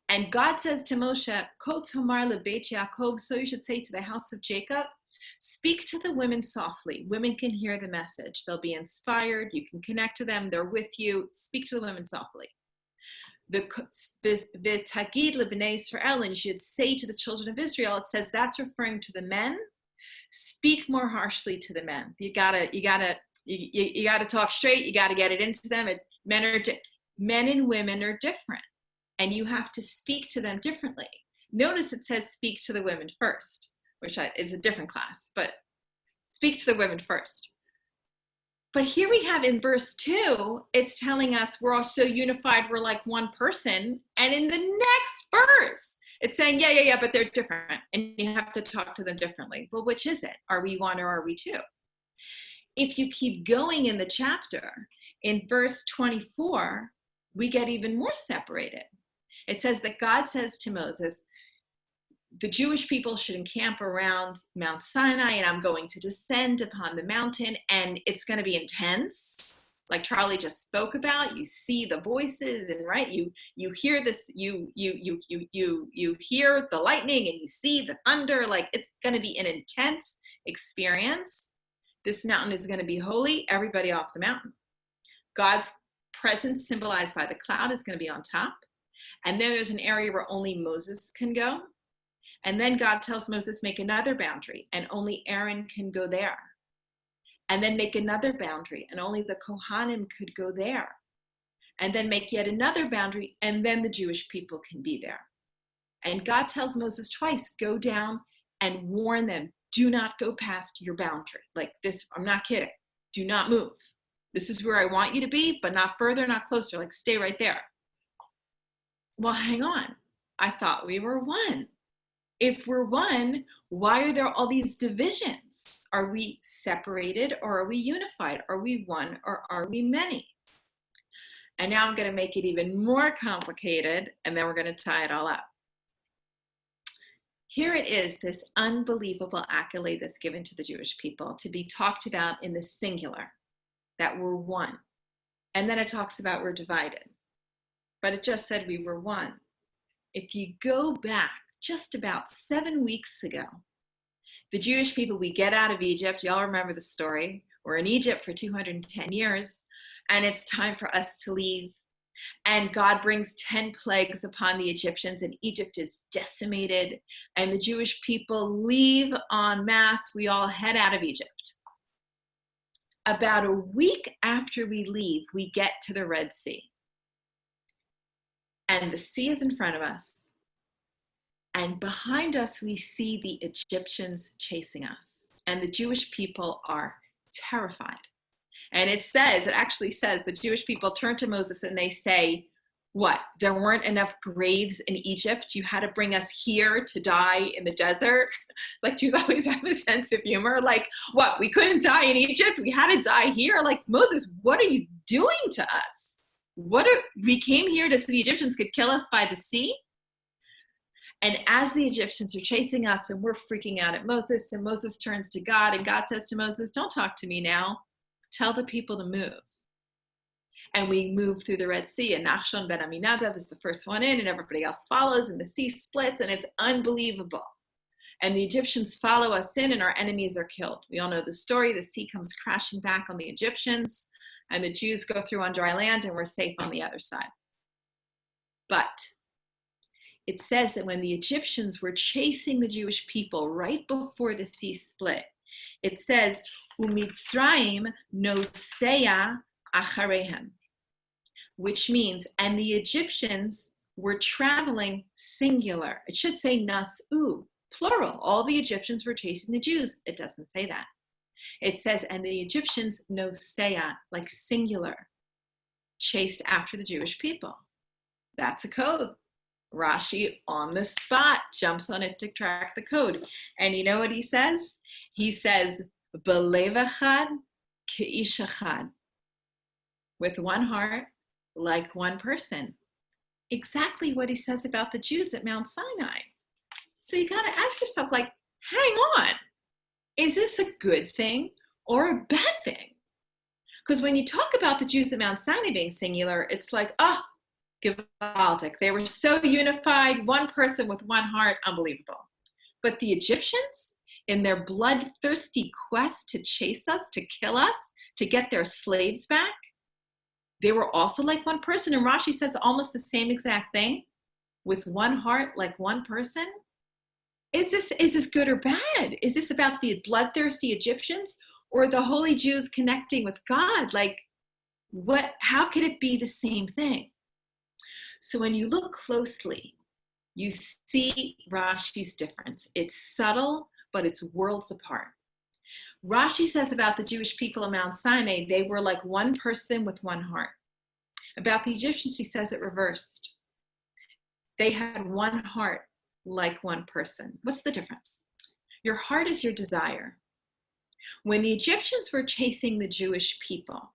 And God says to Moshe, Kotz Homar leBeit Yaakov, so you should say to the house of Jacob, speak to the women softly. Women can hear the message. They'll be inspired. You can connect to them. They're with you. Speak to the women softly. The Tagid lebnei Israel, and you should say to the children of Israel, it says that's referring to the men. Speak more harshly to the men. You gotta talk straight. You gotta get it into them. Men and women are different, and you have to speak to them differently. Notice it says speak to the women first, which is a different class, but speak to the women first. But here we have in verse 2, it's telling us we're all so unified, we're like one person. And in the next verse, it's saying, yeah, but they're different. And you have to talk to them differently. Well, which is it? Are we one or are we two? If you keep going in the chapter, in verse 24, we get even more separated. It says that God says to Moses, the Jewish people should encamp around Mount Sinai, and I'm going to descend upon the mountain, and it's going to be intense, like Charlie just spoke about. You see the voices, and right, you hear this, you hear the lightning, and you see the thunder. Like, it's going to be an intense experience. This mountain is going to be holy. Everybody off the mountain. God's presence symbolized by the cloud is going to be on top. And then there's an area where only Moses can go. And then God tells Moses, make another boundary, and only Aaron can go there. And then make another boundary, and only the Kohanim could go there. And then make yet another boundary, and then the Jewish people can be there. And God tells Moses twice, go down and warn them, do not go past your boundary. Like this, I'm not kidding. Do not move. This is where I want you to be, but not further, not closer. Like stay right there. Well, hang on. I thought we were one. If we're one, why are there all these divisions? Are we separated or are we unified? Are we one or are we many? And now I'm going to make it even more complicated, and then we're going to tie it all up. Here it is, this unbelievable accolade that's given to the Jewish people to be talked about in the singular, that we're one. And then it talks about we're divided. But it just said we were one. If you go back just about 7 weeks ago, the Jewish people, we get out of Egypt. Y'all remember the story. We're in Egypt for 210 years, and it's time for us to leave. And God brings 10 plagues upon the Egyptians, and Egypt is decimated, and the Jewish people leave en masse. We all head out of Egypt. About a week after we leave, we get to the Red Sea. And the sea is in front of us. And behind us, we see the Egyptians chasing us. And the Jewish people are terrified. And it actually says, the Jewish people turn to Moses and they say, what? There weren't enough graves in Egypt? You had to bring us here to die in the desert? It's like Jews always have a sense of humor. Like, what? We couldn't die in Egypt? We had to die here? Like, Moses, what are you doing to us? We came here so the Egyptians could kill us by the sea? And as the Egyptians are chasing us and we're freaking out at Moses, and Moses turns to God, and God says to Moses, don't talk to me now. Tell the people to move. And we move through the Red Sea, and Nachshon ben Aminadab is the first one in, and everybody else follows, and the sea splits, and it's unbelievable. And the Egyptians follow us in, and our enemies are killed. We all know the story. The sea comes crashing back on the Egyptians, and the Jews go through on dry land, and we're safe on the other side. But it says that when the Egyptians were chasing the Jewish people right before the sea split, it says, Umitzrayim nosea acharehem, which means, and the Egyptians were traveling singular. It should say nas'u, plural. All the Egyptians were chasing the Jews. It doesn't say that. It says, and the Egyptians nosea, like singular, chased after the Jewish people. That's a code. Rashi on the spot jumps on it to track the code. And you know what he says? He says, Belev echad k'ish echad, with one heart, like one person. Exactly what he says about the Jews at Mount Sinai. So you got to ask yourself, like, hang on, is this a good thing or a bad thing? Because when you talk about the Jews at Mount Sinai being singular, it's like, gewaltig. They were so unified, one person with one heart, unbelievable. But the Egyptians, in their bloodthirsty quest to chase us, to kill us, to get their slaves back, they were also like one person. And Rashi says almost the same exact thing, with one heart, like one person. Is this good or bad? Is this about the bloodthirsty Egyptians or the holy Jews connecting with God? Like, how could it be the same thing? So when you look closely, you see Rashi's difference. It's subtle, but it's worlds apart. Rashi says about the Jewish people of Mount Sinai, they were like one person with one heart. About the Egyptians, he says it reversed. They had one heart like one person. What's the difference? Your heart is your desire. When the Egyptians were chasing the Jewish people,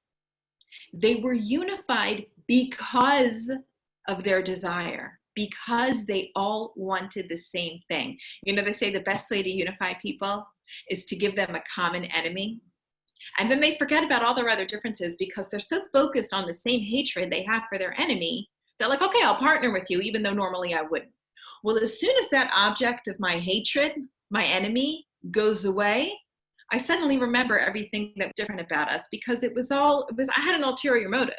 they were unified because of their desire, because they all wanted the same thing. You know, they say the best way to unify people is to give them a common enemy. And then they forget about all their other differences because they're so focused on the same hatred they have for their enemy. They're like, okay, I'll partner with you, even though normally I wouldn't. Well, as soon as that object of my hatred, my enemy, goes away, I suddenly remember everything that was different about us because I had an ulterior motive.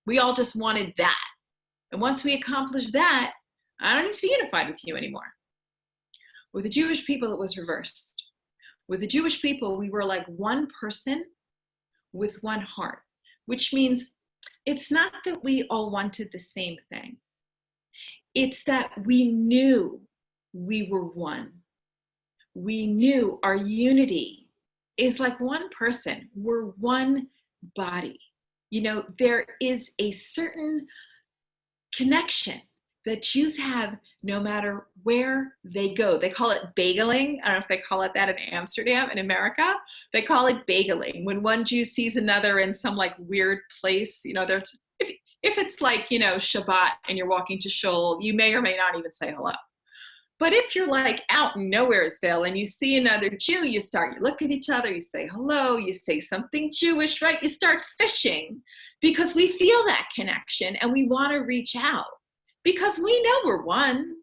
We all just wanted that. And once we accomplished that, I don't need to be unified with you anymore. With the Jewish people, it was reversed. With the Jewish people, we were like one person with one heart, which means it's not that we all wanted the same thing. It's that we knew we were one. We knew our unity is like one person. We're one body. You know, there is a certain connection that Jews have no matter where they go. They call it bageling. I don't know if they call it that in Amsterdam. In America, they call it bageling. When one Jew sees another in some like weird place, you know, there's, if it's like, you know, Shabbat and you're walking to Shul, you may or may not even say hello. But if you're like out in Nowheresville and you see another Jew, you look at each other, you say hello, you say something Jewish, right? You start fishing because we feel that connection and we want to reach out because we know we're one.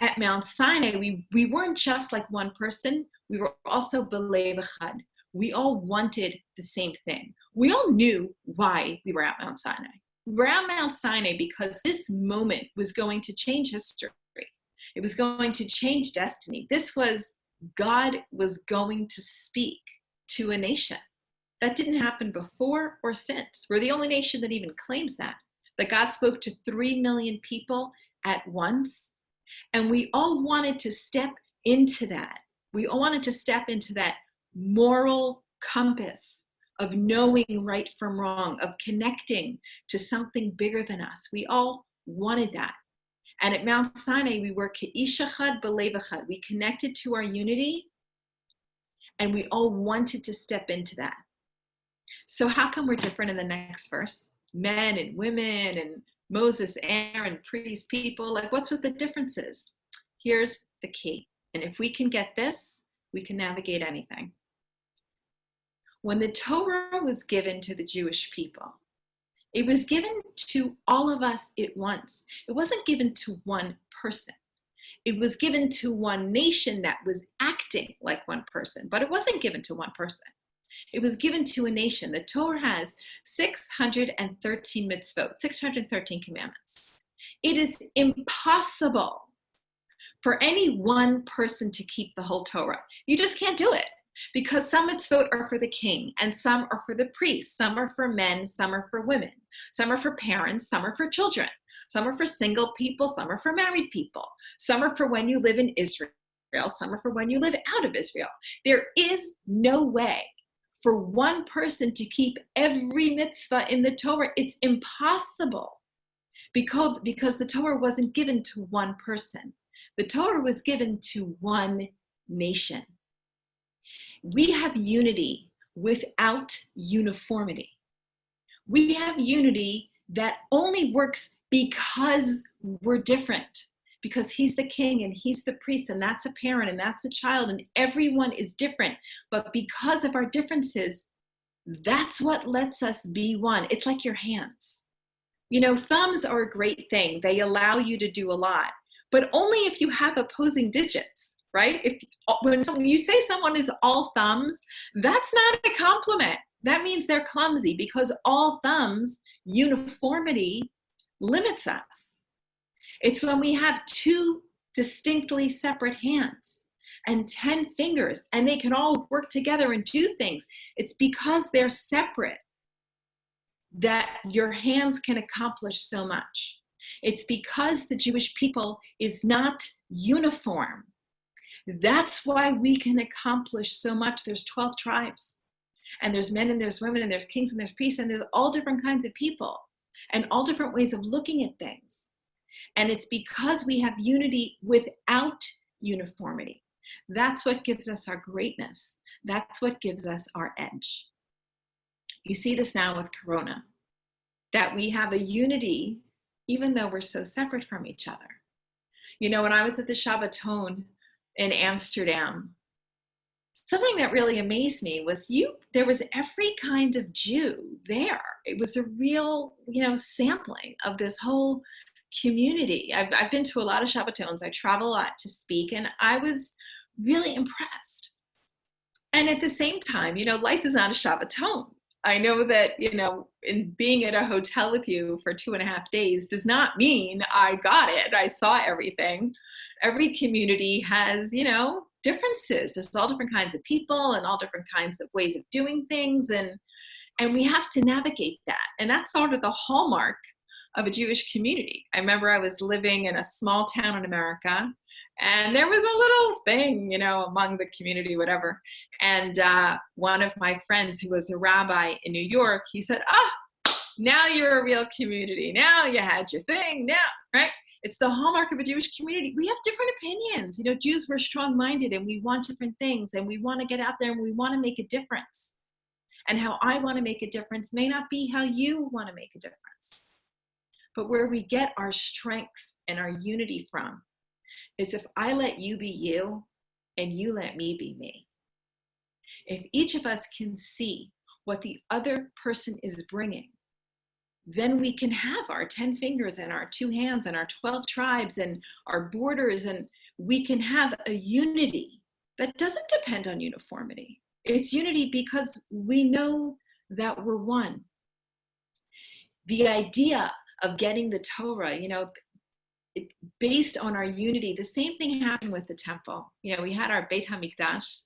At Mount Sinai, we weren't just like one person, we were also b'lev echad. We all wanted the same thing. We all knew why we were at Mount Sinai. We were at Mount Sinai because this moment was going to change history. It was going to change destiny. God was going to speak to a nation. That didn't happen before or since. We're the only nation that even claims that God spoke to 3 million people at once. And we all wanted to step into that. We all wanted to step into that moral compass of knowing right from wrong, of connecting to something bigger than us. We all wanted that. And at Mount Sinai, we were ke'ish echad b'lev echad. We connected to our unity, and we all wanted to step into that. So how come we're different in the next verse? Men and women and Moses, Aaron, priests, people, like what's with the differences? Here's the key. And if we can get this, we can navigate anything. When the Torah was given to the Jewish people, it was given to all of us at once. It wasn't given to one person. It was given to one nation that was acting like one person, but it wasn't given to one person. It was given to a nation. The Torah has 613 mitzvot, 613 commandments. It is impossible for any one person to keep the whole Torah. You just can't do it. Because some mitzvot are for the king, and some are for the priests, some are for men, some are for women, some are for parents, some are for children, some are for single people, some are for married people, some are for when you live in Israel, some are for when you live out of Israel. There is no way for one person to keep every mitzvah in the Torah. It's impossible because the Torah wasn't given to one person. The Torah was given to one nation. We have unity without uniformity. We have unity that only works because we're different, because he's the king and he's the priest and that's a parent and that's a child and everyone is different. But because of our differences, that's what lets us be one. It's like your hands. You know, thumbs are a great thing. They allow you to do a lot, but only if you have opposing digits. Right? When you say someone is all thumbs, that's not a compliment. That means they're clumsy because all thumbs, uniformity limits us. It's when we have 2 distinctly separate hands and 10 fingers and they can all work together and do things. It's because they're separate that your hands can accomplish so much. It's because the Jewish people is not uniform. That's why we can accomplish so much. There's 12 tribes, and there's men and there's women and there's kings and there's priests and there's all different kinds of people and all different ways of looking at things. And it's because we have unity without uniformity. That's what gives us our greatness. That's what gives us our edge. You see this now with Corona, that we have a unity even though we're so separate from each other. You know, when I was at the Shabbaton in Amsterdam, something that really amazed me was there was every kind of Jew there. It was a real, sampling of this whole community. I've been to a lot of Shabbatons. I travel a lot to speak, and I was really impressed. And at the same time, life is not a Shabbaton. I know that, you know, in being at a hotel with you for 2.5 days does not mean I got it. I saw everything. Every community has, you know, differences. There's all different kinds of people and all different kinds of ways of doing things. And we have to navigate that. And that's sort of the hallmark of a Jewish community. I remember I was living in a small town in America, and there was a little thing, you know, among the community, whatever. And one of my friends who was a rabbi in New York, he said, now you're a real community. Now you had your thing, now, right? It's the hallmark of a Jewish community. We have different opinions. You know, Jews were strong-minded, and we want different things, and we want to get out there, and we want to make a difference. And how I want to make a difference may not be how you want to make a difference. But where we get our strength and our unity from is if I let you be you and you let me be me. If each of us can see what the other person is bringing, then we can have our 10 fingers and our 2 hands and our 12 tribes and our borders, and we can have a unity that doesn't depend on uniformity. It's unity because we know that we're one. The idea of getting the Torah, you know, based on our unity, the same thing happened with the temple. You know, we had our Beit HaMikdash,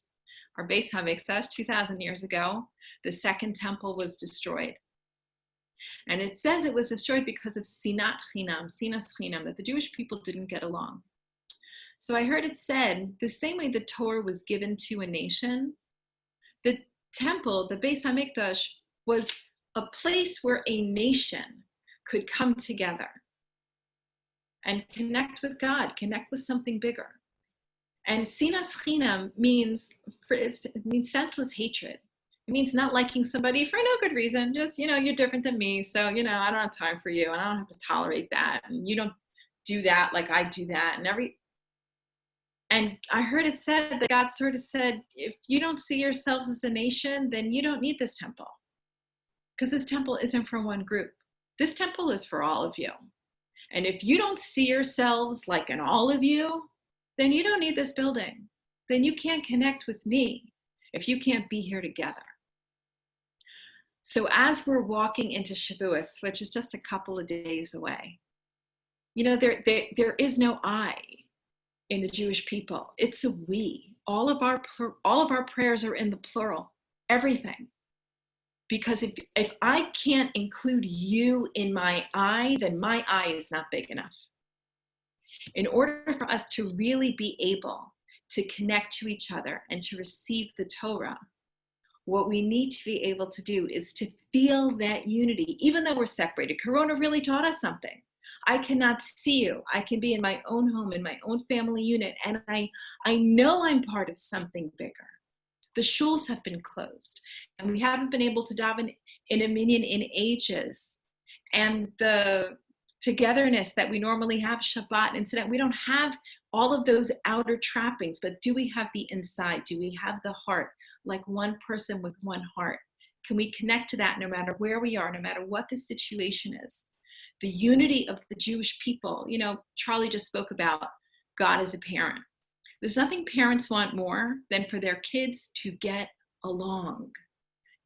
our Beis HaMikdash 2,000 years ago. The second temple was destroyed. And it says it was destroyed because of sinas chinam, that the Jewish people didn't get along. So I heard it said, the same way the Torah was given to a nation, the temple, the Beis HaMikdash, was a place where a nation could come together and connect with God, connect with something bigger. And sinas chinam means senseless hatred. It means not liking somebody for no good reason. Just, you know, you're different than me, so, you know, I don't have time for you, and I don't have to tolerate that, and you don't do that like I do that, and I heard it said that God sort of said, if you don't see yourselves as a nation, then you don't need this temple. Because this temple isn't for one group. This temple is for all of you. And if you don't see yourselves like an all of you, then you don't need this building. Then you can't connect with me if you can't be here together. So as we're walking into Shavuos, which is just a couple of days away, you know, there is no I in the Jewish people. It's a we. All of our prayers are in the plural, everything. Because if I can't include you in my I, then my I is not big enough. In order for us to really be able to connect to each other and to receive the Torah, what we need to be able to do is to feel that unity, even though we're separated. Corona really taught us something. I cannot see you. I can be in my own home, in my own family unit, and I know I'm part of something bigger. The shuls have been closed, and we haven't been able to daven in a minyan in ages. And the togetherness that we normally have, Shabbat and Tzedek, we don't have all of those outer trappings, but do we have the inside? Do we have the heart, like one person with one heart? Can we connect to that no matter where we are, no matter what the situation is? The unity of the Jewish people, you know, Charlie just spoke about God as a parent. There's nothing parents want more than for their kids to get along.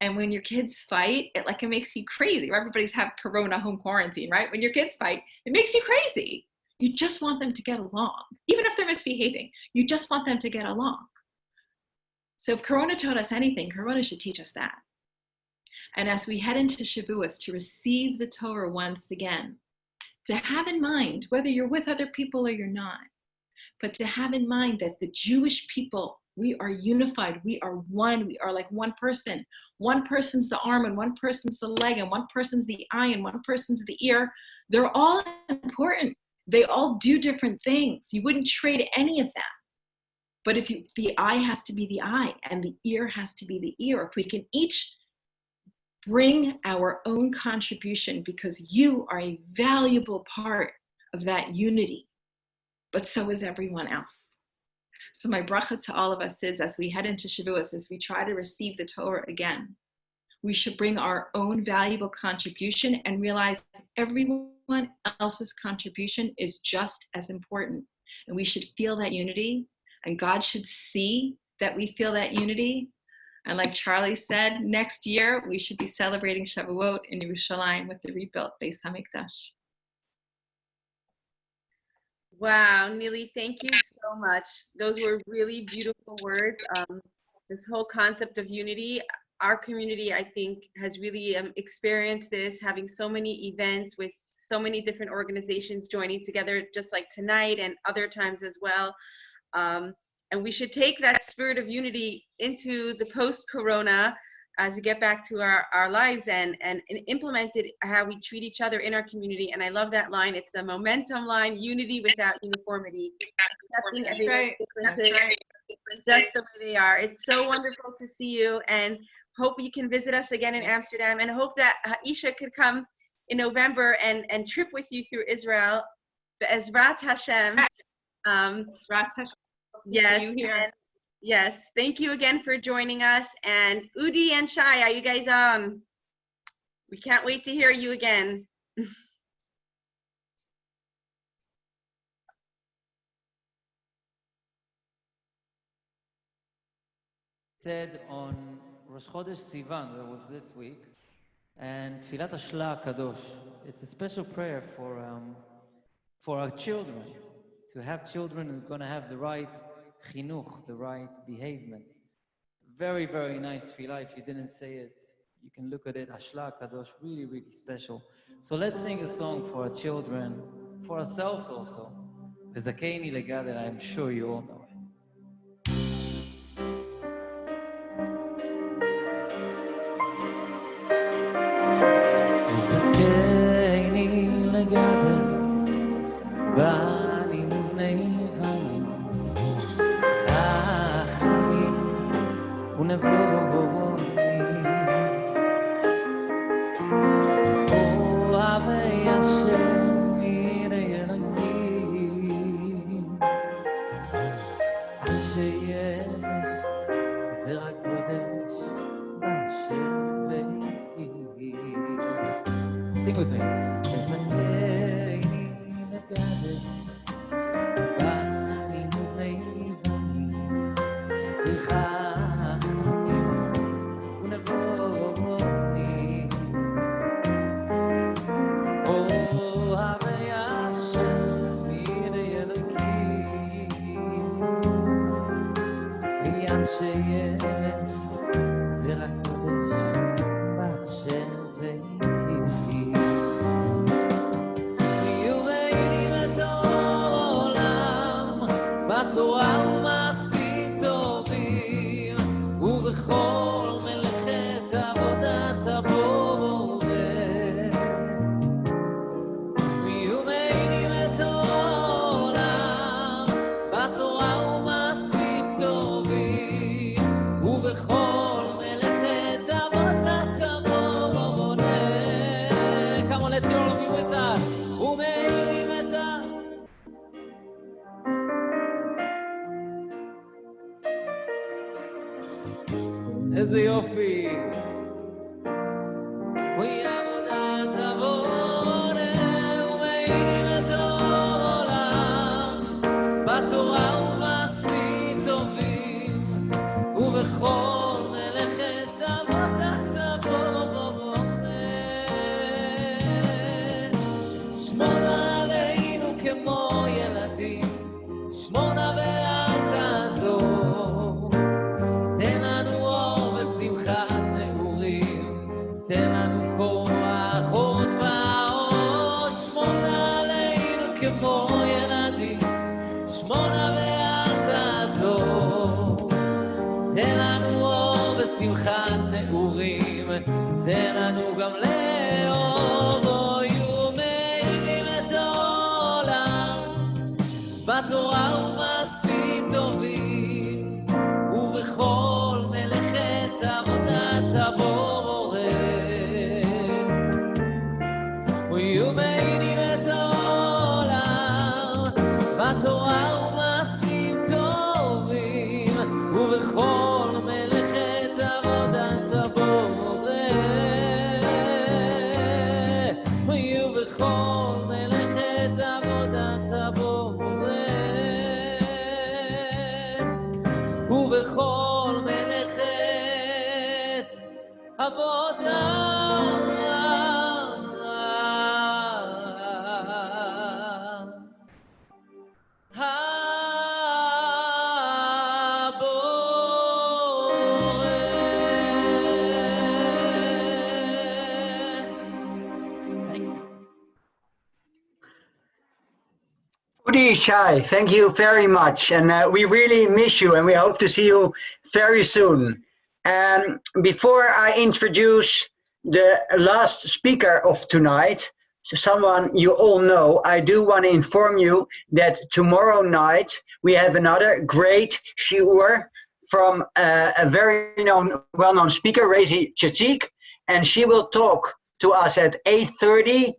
And when your kids fight, it makes you crazy. Everybody's have Corona home quarantine, right? When your kids fight, it makes you crazy. You just want them to get along. Even if they're misbehaving, you just want them to get along. So if Corona taught us anything, Corona should teach us that. And as we head into Shavuos to receive the Torah once again, to have in mind, whether you're with other people or you're not, but to have in mind that the Jewish people, we are unified, we are one, we are like one person. One person's the arm, and one person's the leg, and one person's the eye, and one person's the ear. They're all important. They all do different things. You wouldn't trade any of them. But the eye has to be the eye, and the ear has to be the ear. If we can each bring our own contribution, because you are a valuable part of that unity, but so is everyone else. So my bracha to all of us is, as we head into Shavuos, as we try to receive the Torah again, we should bring our own valuable contribution and realize everyone else's contribution is just as important. And we should feel that unity, and God should see that we feel that unity. And like Charlie said, next year we should be celebrating Shavuot in Yerushalayim with the rebuilt Beis HaMikdash. Wow, Nili, thank you so much. Those were really beautiful words. This whole concept of unity, our community, I think, has really experienced this, having so many events with so many different organizations joining together, just like tonight and other times as well. And we should take that spirit of unity into the post-corona as we get back to our lives and implement it how we treat each other in our community. And I love that line. It's the momentum line, unity without uniformity. Accepting everyone's differences just the way they are. It's so wonderful to see you, and hope you can visit us again in Amsterdam, and hope that Aisha could come in November and trip with you through Israel. Be'ezrat Hashem. Be'ezrat Hashem. Yes, see you here. Yes, thank you again for joining us. And Udi and Shai, are you guys on? We can't wait to hear you again. Said on Rosh Chodesh Sivan, that was this week, and Tfilat Ashla Kadosh. It's a special prayer for our children, to have children who are going to have the right chinuch, the right behavior. Very, very nice tefillah. If you didn't say it, you can look at it. Ashla Kadosh, really, really special. So let's sing a song for our children, for ourselves also. V'zakeini legader, I'm sure you all know it. V'zakeini legader, bani mivnei vani, chachamim unevoni, ohavei Hashem yirei Elokim, sheyemet zera kodesh b'Hashem ve'iki. Sing with me. V'zakeini legader, bani mivnei vani, chachamim unevoni, ohavei Hashem yirei Elokim, v'yanshe yemet zera kodesh b'Hashem ve'iki. יהיו מעינים את העולם בתורה ומעשים טובים, ובכל מלאכת עבודת הבורא. יהיו מעינים את העולם בתורה ומעשים טובים, ובכל מלאכת עבודת הבורא. Come on, let's hear all of you with us. ומעינים את איזה יופי. עבודת הבורא, ומעינים את העולם בתורה ומעשים טובים, ובכל מלאכת עבודת הבורא. שמור עלינו כמו ילדים, שמונה ואל תעזוב. תן לנו אור ושמחת נעורים, תן לנו כוח עוד ועוד. שמונה עלינו כמו ילדים, שמונה ואל תעזוב. תן לנו אור ושמחת נעורים, תן לנו גם לאהוב. יהיו מעינים את העולם בתורה ומעשים טובים, ובכל מלאכת עבודת הבורא. ויהיו מעינים את העולם בתורה ומעשים טובים, ובכל מלאכת עבודת הבורא. Udi, Shai, thank you very much. And we really miss you and we hope to see you very soon. And before I introduce the last speaker of tonight, someone you all know, I do want to inform you that tomorrow night we have another great shiur from a very well-known speaker, Rezi Chatzik, and she will talk to us at 8:30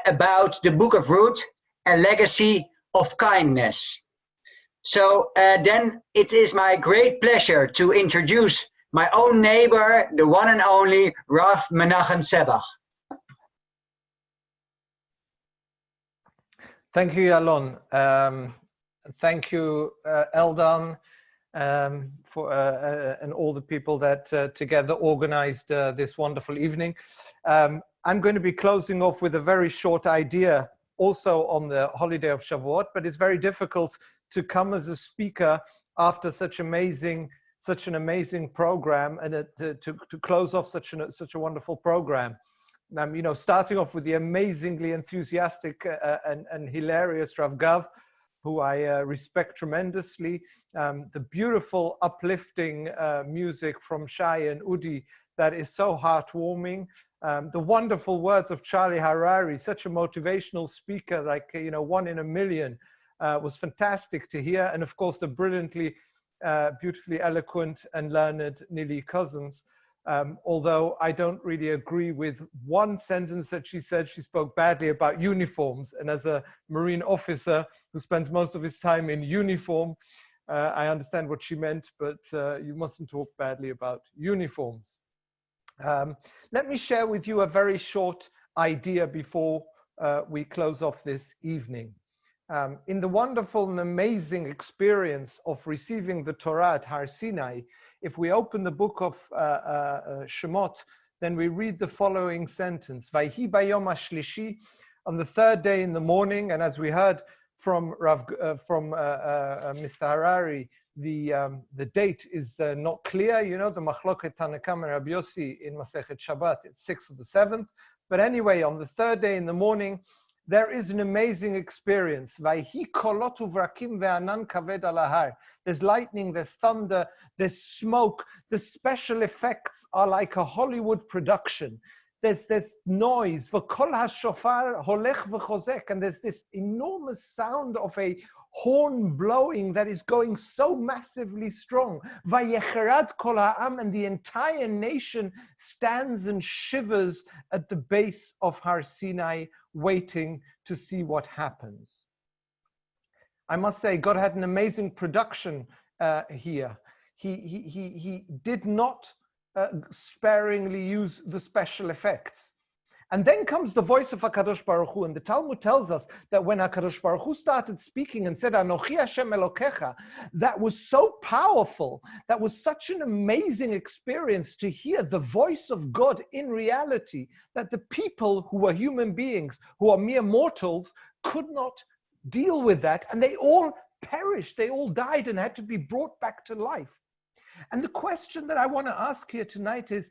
about the Book of Ruth, a legacy of kindness. So then it is my great pleasure to introduce my own neighbor, the one and only Rav Menachem Sebach. Thank you, Alon. Thank you, Eldon, and all the people that together organized this wonderful evening. I'm going to be closing off with a very short idea, also on the holiday of Shavuot, but it's very difficult to come as a speaker after such an amazing program, and to close off such a wonderful program. You know, starting off with the amazingly enthusiastic and hilarious Rav Gav, who I respect tremendously, the beautiful, uplifting music from Shai and Udi that is so heartwarming, the wonderful words of Charlie Harari, such a motivational speaker, like, you know, one in a million, was fantastic to hear, and of course the brilliantly, beautifully eloquent and learned Nili Cousins. Although I don't really agree with one sentence that she said. She spoke badly about uniforms, and as a Marine officer who spends most of his time in uniform, I understand what she meant, but you mustn't talk badly about uniforms. Let me share with you a very short idea before we close off this evening. In the wonderful and amazing experience of receiving the Torah at Har Sinai, if we open the book of Shemot, then we read the following sentence: Vayhi bayom hashlishi, on the third day in the morning, and as we heard from Mr. Harari, the date is not clear. You know, the Machloket Tanakam and Rabbi Yossi in Masechet Shabbat, it's 6th of the 7th. But anyway, on the third day in the morning, there is an amazing experience. Vayhi kolot uvrakim ve'anan kaved al hahar. There's lightning, there's thunder, there's smoke. The special effects are like a Hollywood production. There's noise. V'kol hashofar holech v'chozek. And there's this enormous sound of a horn blowing that is going so massively strong. Vayecherad kol ha'am, and the entire nation stands and shivers at the base of Har Sinai, waiting to see what happens. I must say, God had an amazing production here. He did not sparingly use the special effects. And then comes the voice of HaKadosh Baruch Hu, and the Talmud tells us that when HaKadosh Baruch Hu started speaking and said, Anochi Hashem Elokecha, that was so powerful, that was such an amazing experience to hear the voice of God in reality, that the people who were human beings, who are mere mortals, could not deal with that, and they all perished, they all died and had to be brought back to life. And the question that I want to ask here tonight is,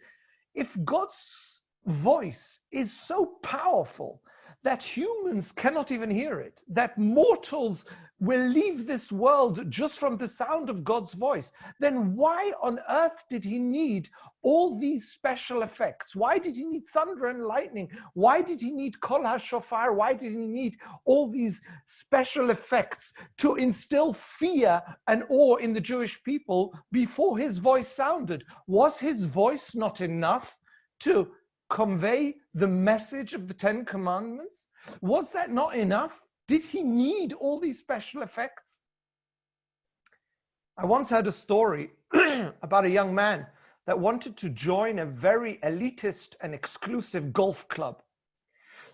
if God's voice is so powerful that humans cannot even hear it, that mortals will leave this world just from the sound of God's voice, then why on earth did he need all these special effects? Why did he need thunder and lightning? Why did he need kol hashofar? Why did he need all these special effects to instill fear and awe in the Jewish people before his voice sounded? Was his voice not enough to convey the message of the Ten Commandments? Was that not enough? Did he need all these special effects? I once heard a story about a young man that wanted to join a very elitist and exclusive golf club.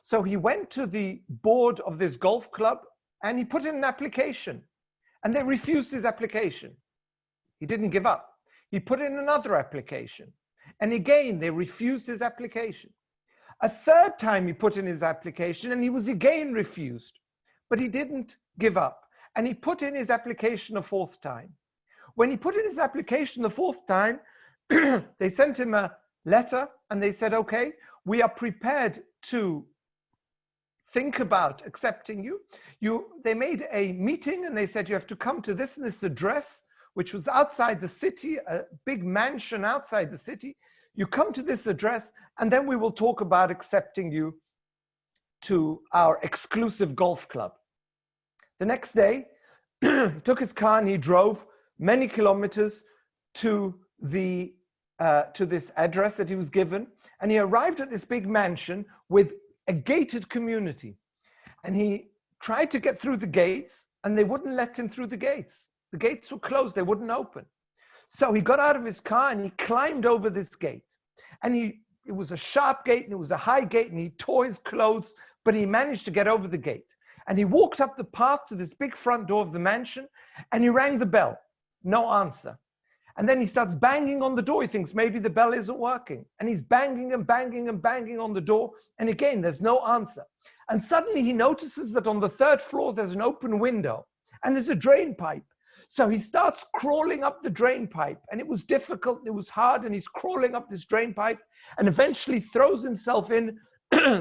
So he went to the board of this golf club and he put in an application, and they refused his application. He didn't give up. He put in another application, and again they refused his application. A third time he put in his application and he was again refused. But he didn't give up, and he put in his application a fourth time. When he put in his application the fourth time, they sent him a letter and they said, okay, we are prepared to think about accepting you. They made a meeting and they said, you have to come to this and this address, which was outside the city, a big mansion outside the city. You come to this address and then we will talk about accepting you to our exclusive golf club. The next day, he took his car and he drove many kilometers to this address that he was given, and he arrived at this big mansion with a gated community, and he tried to get through the gates and they wouldn't let him through the gates. The gates were closed, they wouldn't open. So he got out of his car and he climbed over this gate, and it was a sharp gate and it was a high gate, and he tore his clothes, but he managed to get over the gate. And he walked up the path to this big front door of the mansion and he rang the bell. No answer. And then he starts banging on the door. He thinks maybe the bell isn't working. And he's banging and banging and banging on the door. And again, there's no answer. And suddenly he notices that on the third floor, there's an open window and there's a drain pipe. So he starts crawling up the drain pipe, and it was difficult. It was hard. And he's crawling up this drain pipe and eventually throws himself in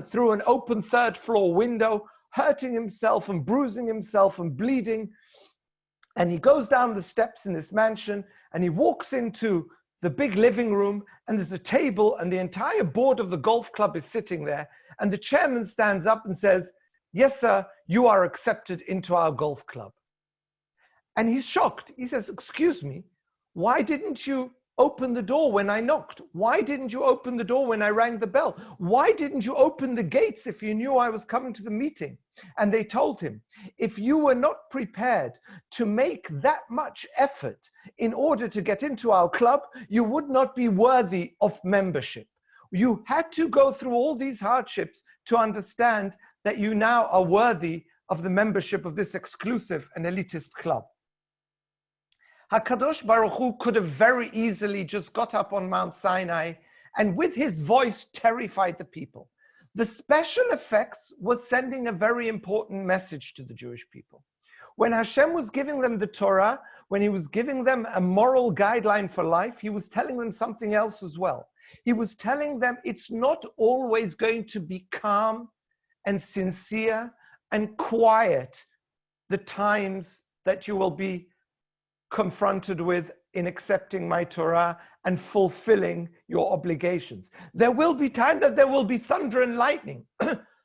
through an open third floor window, hurting himself and bruising himself and bleeding. And he goes down the steps in this mansion and he walks into the big living room, and there's a table and the entire board of the golf club is sitting there. And the chairman stands up and says, "Yes, sir, you are accepted into our golf club." And he's shocked. He says, "Excuse me, why didn't you open the door when I knocked? Why didn't you open the door when I rang the bell? Why didn't you open the gates if you knew I was coming to the meeting?" And they told him, "If you were not prepared to make that much effort in order to get into our club, you would not be worthy of membership. You had to go through all these hardships to understand that you now are worthy of the membership of this exclusive and elitist club." HaKadosh Baruch Hu could have very easily just got up on Mount Sinai and with his voice terrified the people. The special effects was sending a very important message to the Jewish people. When Hashem was giving them the Torah, when he was giving them a moral guideline for life, he was telling them something else as well. He was telling them it's not always going to be calm and sincere and quiet, the times that you will be confronted with in accepting my Torah and fulfilling your obligations. There will be time that there will be thunder and lightning.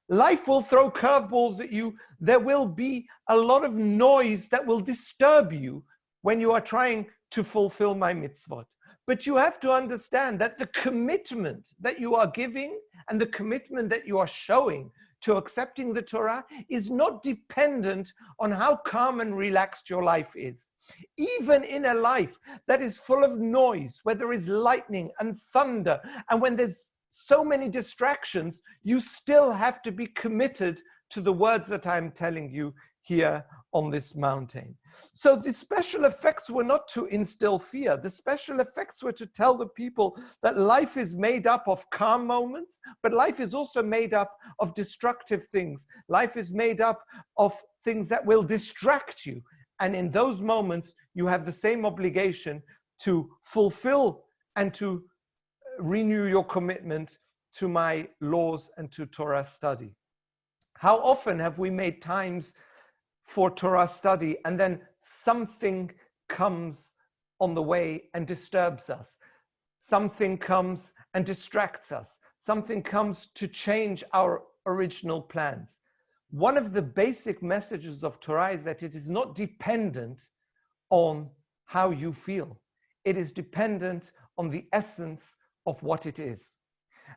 Life will throw curveballs at you. There will be a lot of noise that will disturb you when you are trying to fulfill my mitzvot. But you have to understand that the commitment that you are giving and the commitment that you are showing to accepting the Torah is not dependent on how calm and relaxed your life is. Even in a life that is full of noise, where there is lightning and thunder, and when there's so many distractions, you still have to be committed to the words that I'm telling you here on this mountain. So the special effects were not to instill fear. The special effects were to tell the people that life is made up of calm moments, but life is also made up of destructive things. Life is made up of things that will distract you. And in those moments, you have the same obligation to fulfill and to renew your commitment to my laws and to Torah study. How often have we made times for Torah study and then something comes on the way and disturbs us? Something comes and distracts us. Something comes to change our original plans. One of the basic messages of Torah is that it is not dependent on how you feel. It is dependent on the essence of what it is.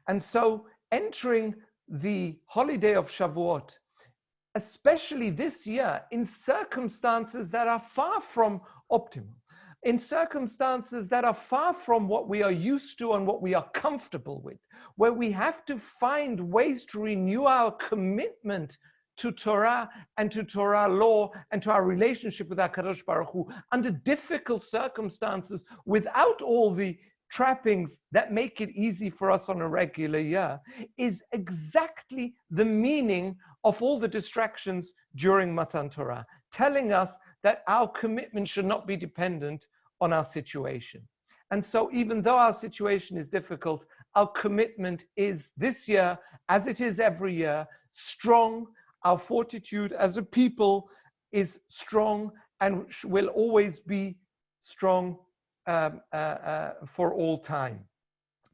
And so entering the holiday of Shavuot, especially this year, in circumstances that are far from optimal, in circumstances that are far from what we are used to and what we are comfortable with, where we have to find ways to renew our commitment to Torah and to Torah law and to our relationship with HaKadosh Baruch Hu under difficult circumstances, without all the trappings that make it easy for us on a regular year, is exactly the meaning of all the distractions during Matan Torah, telling us that our commitment should not be dependent on our situation. And so even though our situation is difficult, our commitment is this year, as it is every year, strong, our fortitude as a people is strong and will always be strong for all time.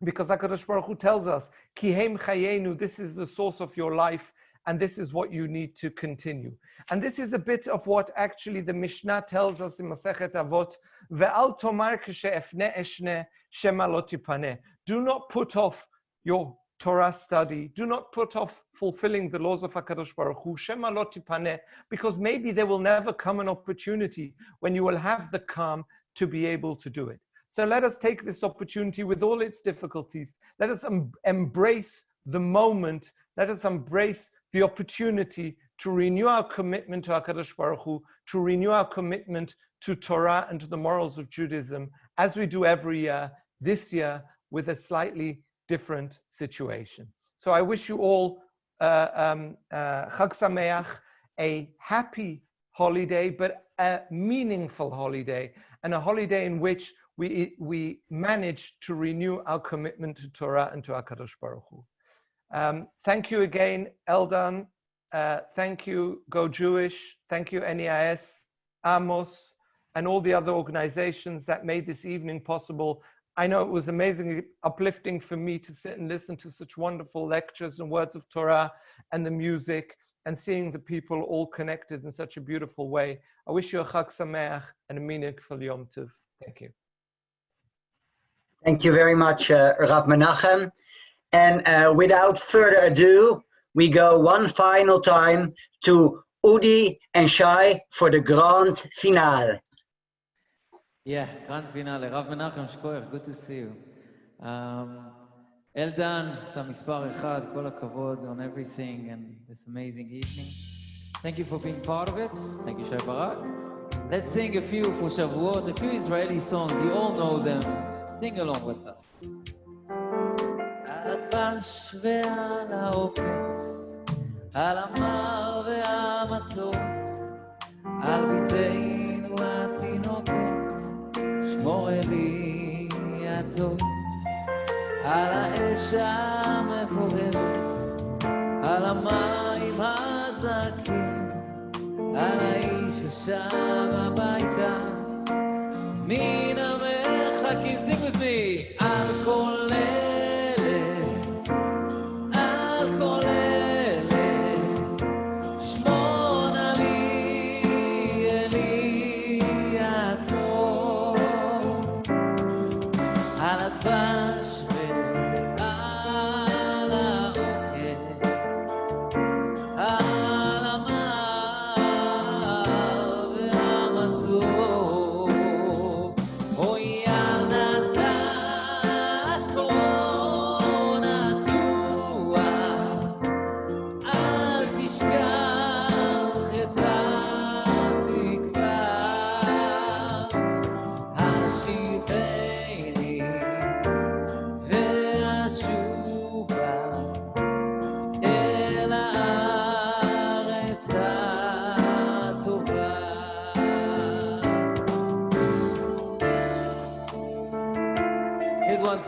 Because HaKadosh Baruch Hu tells us, Ki hem chayenu, this is the source of your life, and this is what you need to continue. And this is a bit of what actually the Mishnah tells us in Masechet Avot, Ve'al tomar k'she'efne eshne shema lo tipaneh. Do not put off your Torah study. Do not put off fulfilling the laws of HaKadosh Baruch Hu, shema lo tipaneh, because maybe there will never come an opportunity when you will have the calm to be able to do it. So let us take this opportunity with all its difficulties. Let us embrace the moment. Let us embrace the opportunity to renew our commitment to HaKadosh Baruch Hu, to renew our commitment to Torah and to the morals of Judaism, as we do every year, this year with a slightly different situation. So I wish you all Chag Sameach, a happy holiday, but a meaningful holiday, and a holiday in which we manage to renew our commitment to Torah and to HaKadosh Baruch Hu. Thank you again, Eldon. Thank you, Go Jewish. Thank you, NIHS, Amos, and all the other organizations that made this evening possible. I know it was amazingly uplifting for me to sit and listen to such wonderful lectures and words of Torah and the music and seeing the people all connected in such a beautiful way. I wish you a Chag Sameach and a meaningful Yom Tov. Thank you. Thank you very much, Rav Menachem. And without further ado, we go one final time to Udi and Shai for the grand finale. Yeah, grand finale. Rav Menachem Shkoyach, good to see you. Eldan, אתה מספר אחד, כל הכבוד on everything and this amazing evening. Thank you for being part of it. Thank you, Shai Barak. Let's sing a few for Shavuot, a few Israeli songs. You all know them. Sing along with us. על הדבש ועל העוקץ, על המר והמתוק, על ביתנו התינוקת, שמור אלי הטוב, על האש המבוהבת, על המים הזכים, על האיש ששב הביתה, מן המרחקים. Sing with me. על כל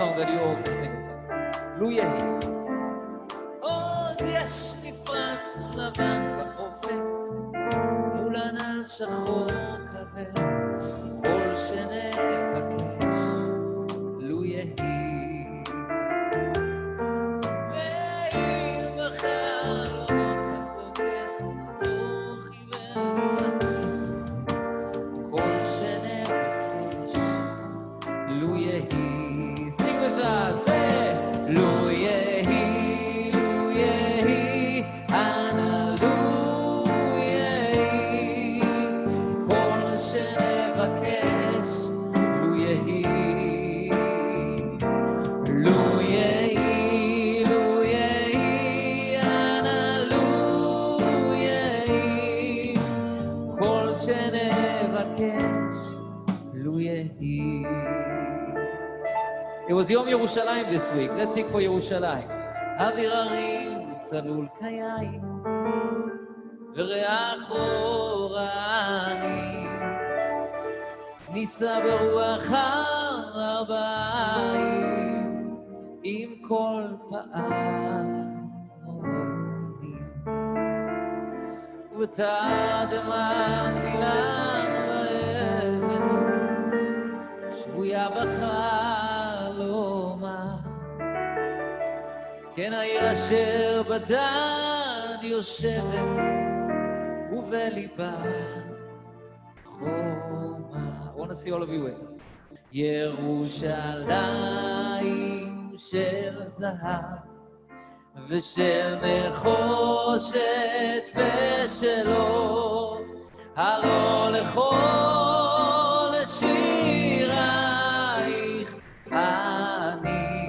song that you all can sing with us. לו יהי. עוד יש מפרש לבן באופק, מול ענן שחור כבד, כל שנבקש, לו יהי. ואם בחלומות הבוקר, לא חיוור עתיד, כל שנבקש, לו יהי. לו יהי, לו יהי, אנא לו יהי, כל שנבקש, לו יהי. לו יהי, לו יהי, אנא לו יהי, כל שנבקש, לו יהי. It was Yom Yerushalayim this week. Let's sing for Yerushalayim. אוויר הרים צלול כיין וריח אורני נישא ברוח הרביים עם כל פעמונים ובתדהמה תילן באבן, שבויה בחלומה. כן העיר אשר בדד יושבת, ובליבה חומה. I want to see all of you with us. ירושלים של זהב ושל נחושת ושלו, הלא לכל שירייך אני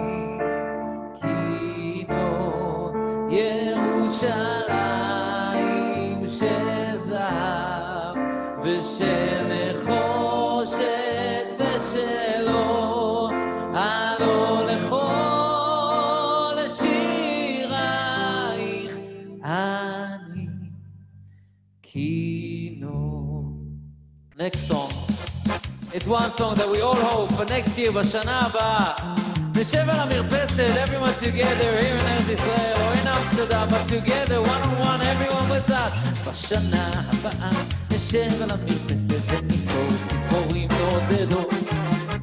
קינו. ירושלים של זהב ושל נחושת ושלו, הלא לכל שירייך אני קינו. Next song. It's one song that we all hope for next year, בשנה הבאה. נשב על המרפסת, everyone together here in ארץ ישראל, or in Amsterdam, but together, one on one, everyone with us. בשנה הבאה נשב על המרפסת ונזכור ציפורים נודדות,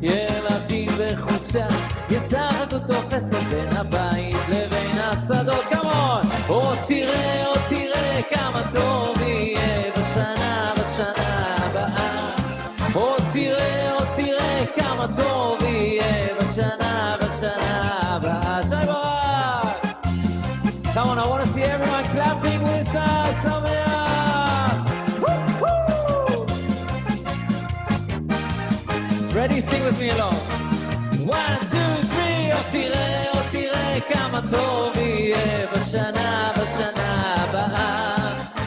ילדים בחופשה ישחקו תופסת בין הבית לבין השדות. כמון! או תראה כמה טוב יהיה בשנה הבאה. או תראה כמה טוב יהיה בשנה הבאה. שי ברק! Come on, I want to see everyone clapping with us. שמח! Ready? Sing with me along. 1, 2, 3. או תראה כמה טוב יהיה בשנה הבאה.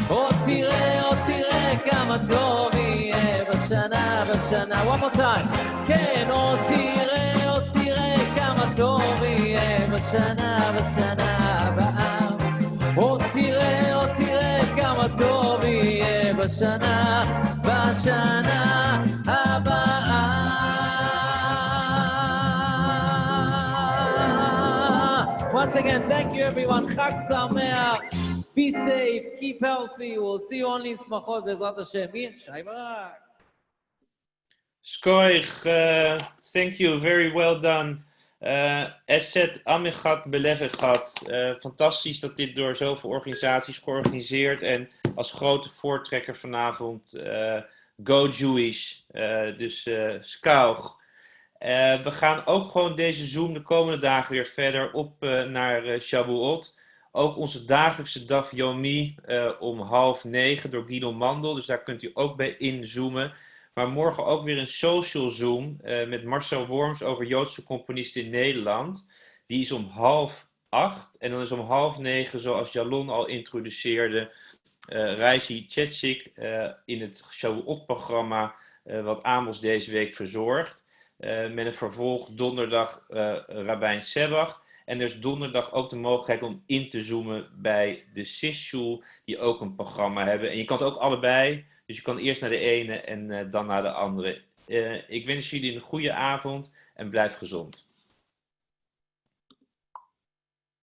או תראה כמה טוב יהיה בשנה. One more time. כן, או תראה כמה טוב יהיה בשנה הבאה. או תראה כמה טוב יהיה בשנה הבאה. Once again, thank you everyone. חג שמח. Be safe, keep healthy. We'll see you only in שמחות בעזרת השם. שי ברק. Skoich, thank you, very well done. Asset Amichat Belevechat. Fantastisch dat dit door zoveel organisaties georganiseerd en als grote voortrekker vanavond Go Jewish, dus Skauch. We gaan ook gewoon deze Zoom de komende dagen weer verder op naar Shavuot. Ook onze dagelijkse Daf Yomi om 8:30 door Guido Mandel, dus daar kunt u ook bij inzoomen. Maar morgen ook weer een social Zoom met Marcel Worms over Joodse componisten in Nederland. Die is om 7:30 en dan is om 8:30, zoals Jalon al introduceerde, Reisi Tjetsik in het Shavuot-programma wat Amos deze week verzorgt. Met een vervolg donderdag Rabijn Sebach. En er is donderdag ook de mogelijkheid om in te zoomen bij de Sisshul, die ook een programma hebben. En je kan het ook allebei. Dus je kan eerst naar de ene en dan naar de andere. Ik wens jullie een goede avond en blijf gezond.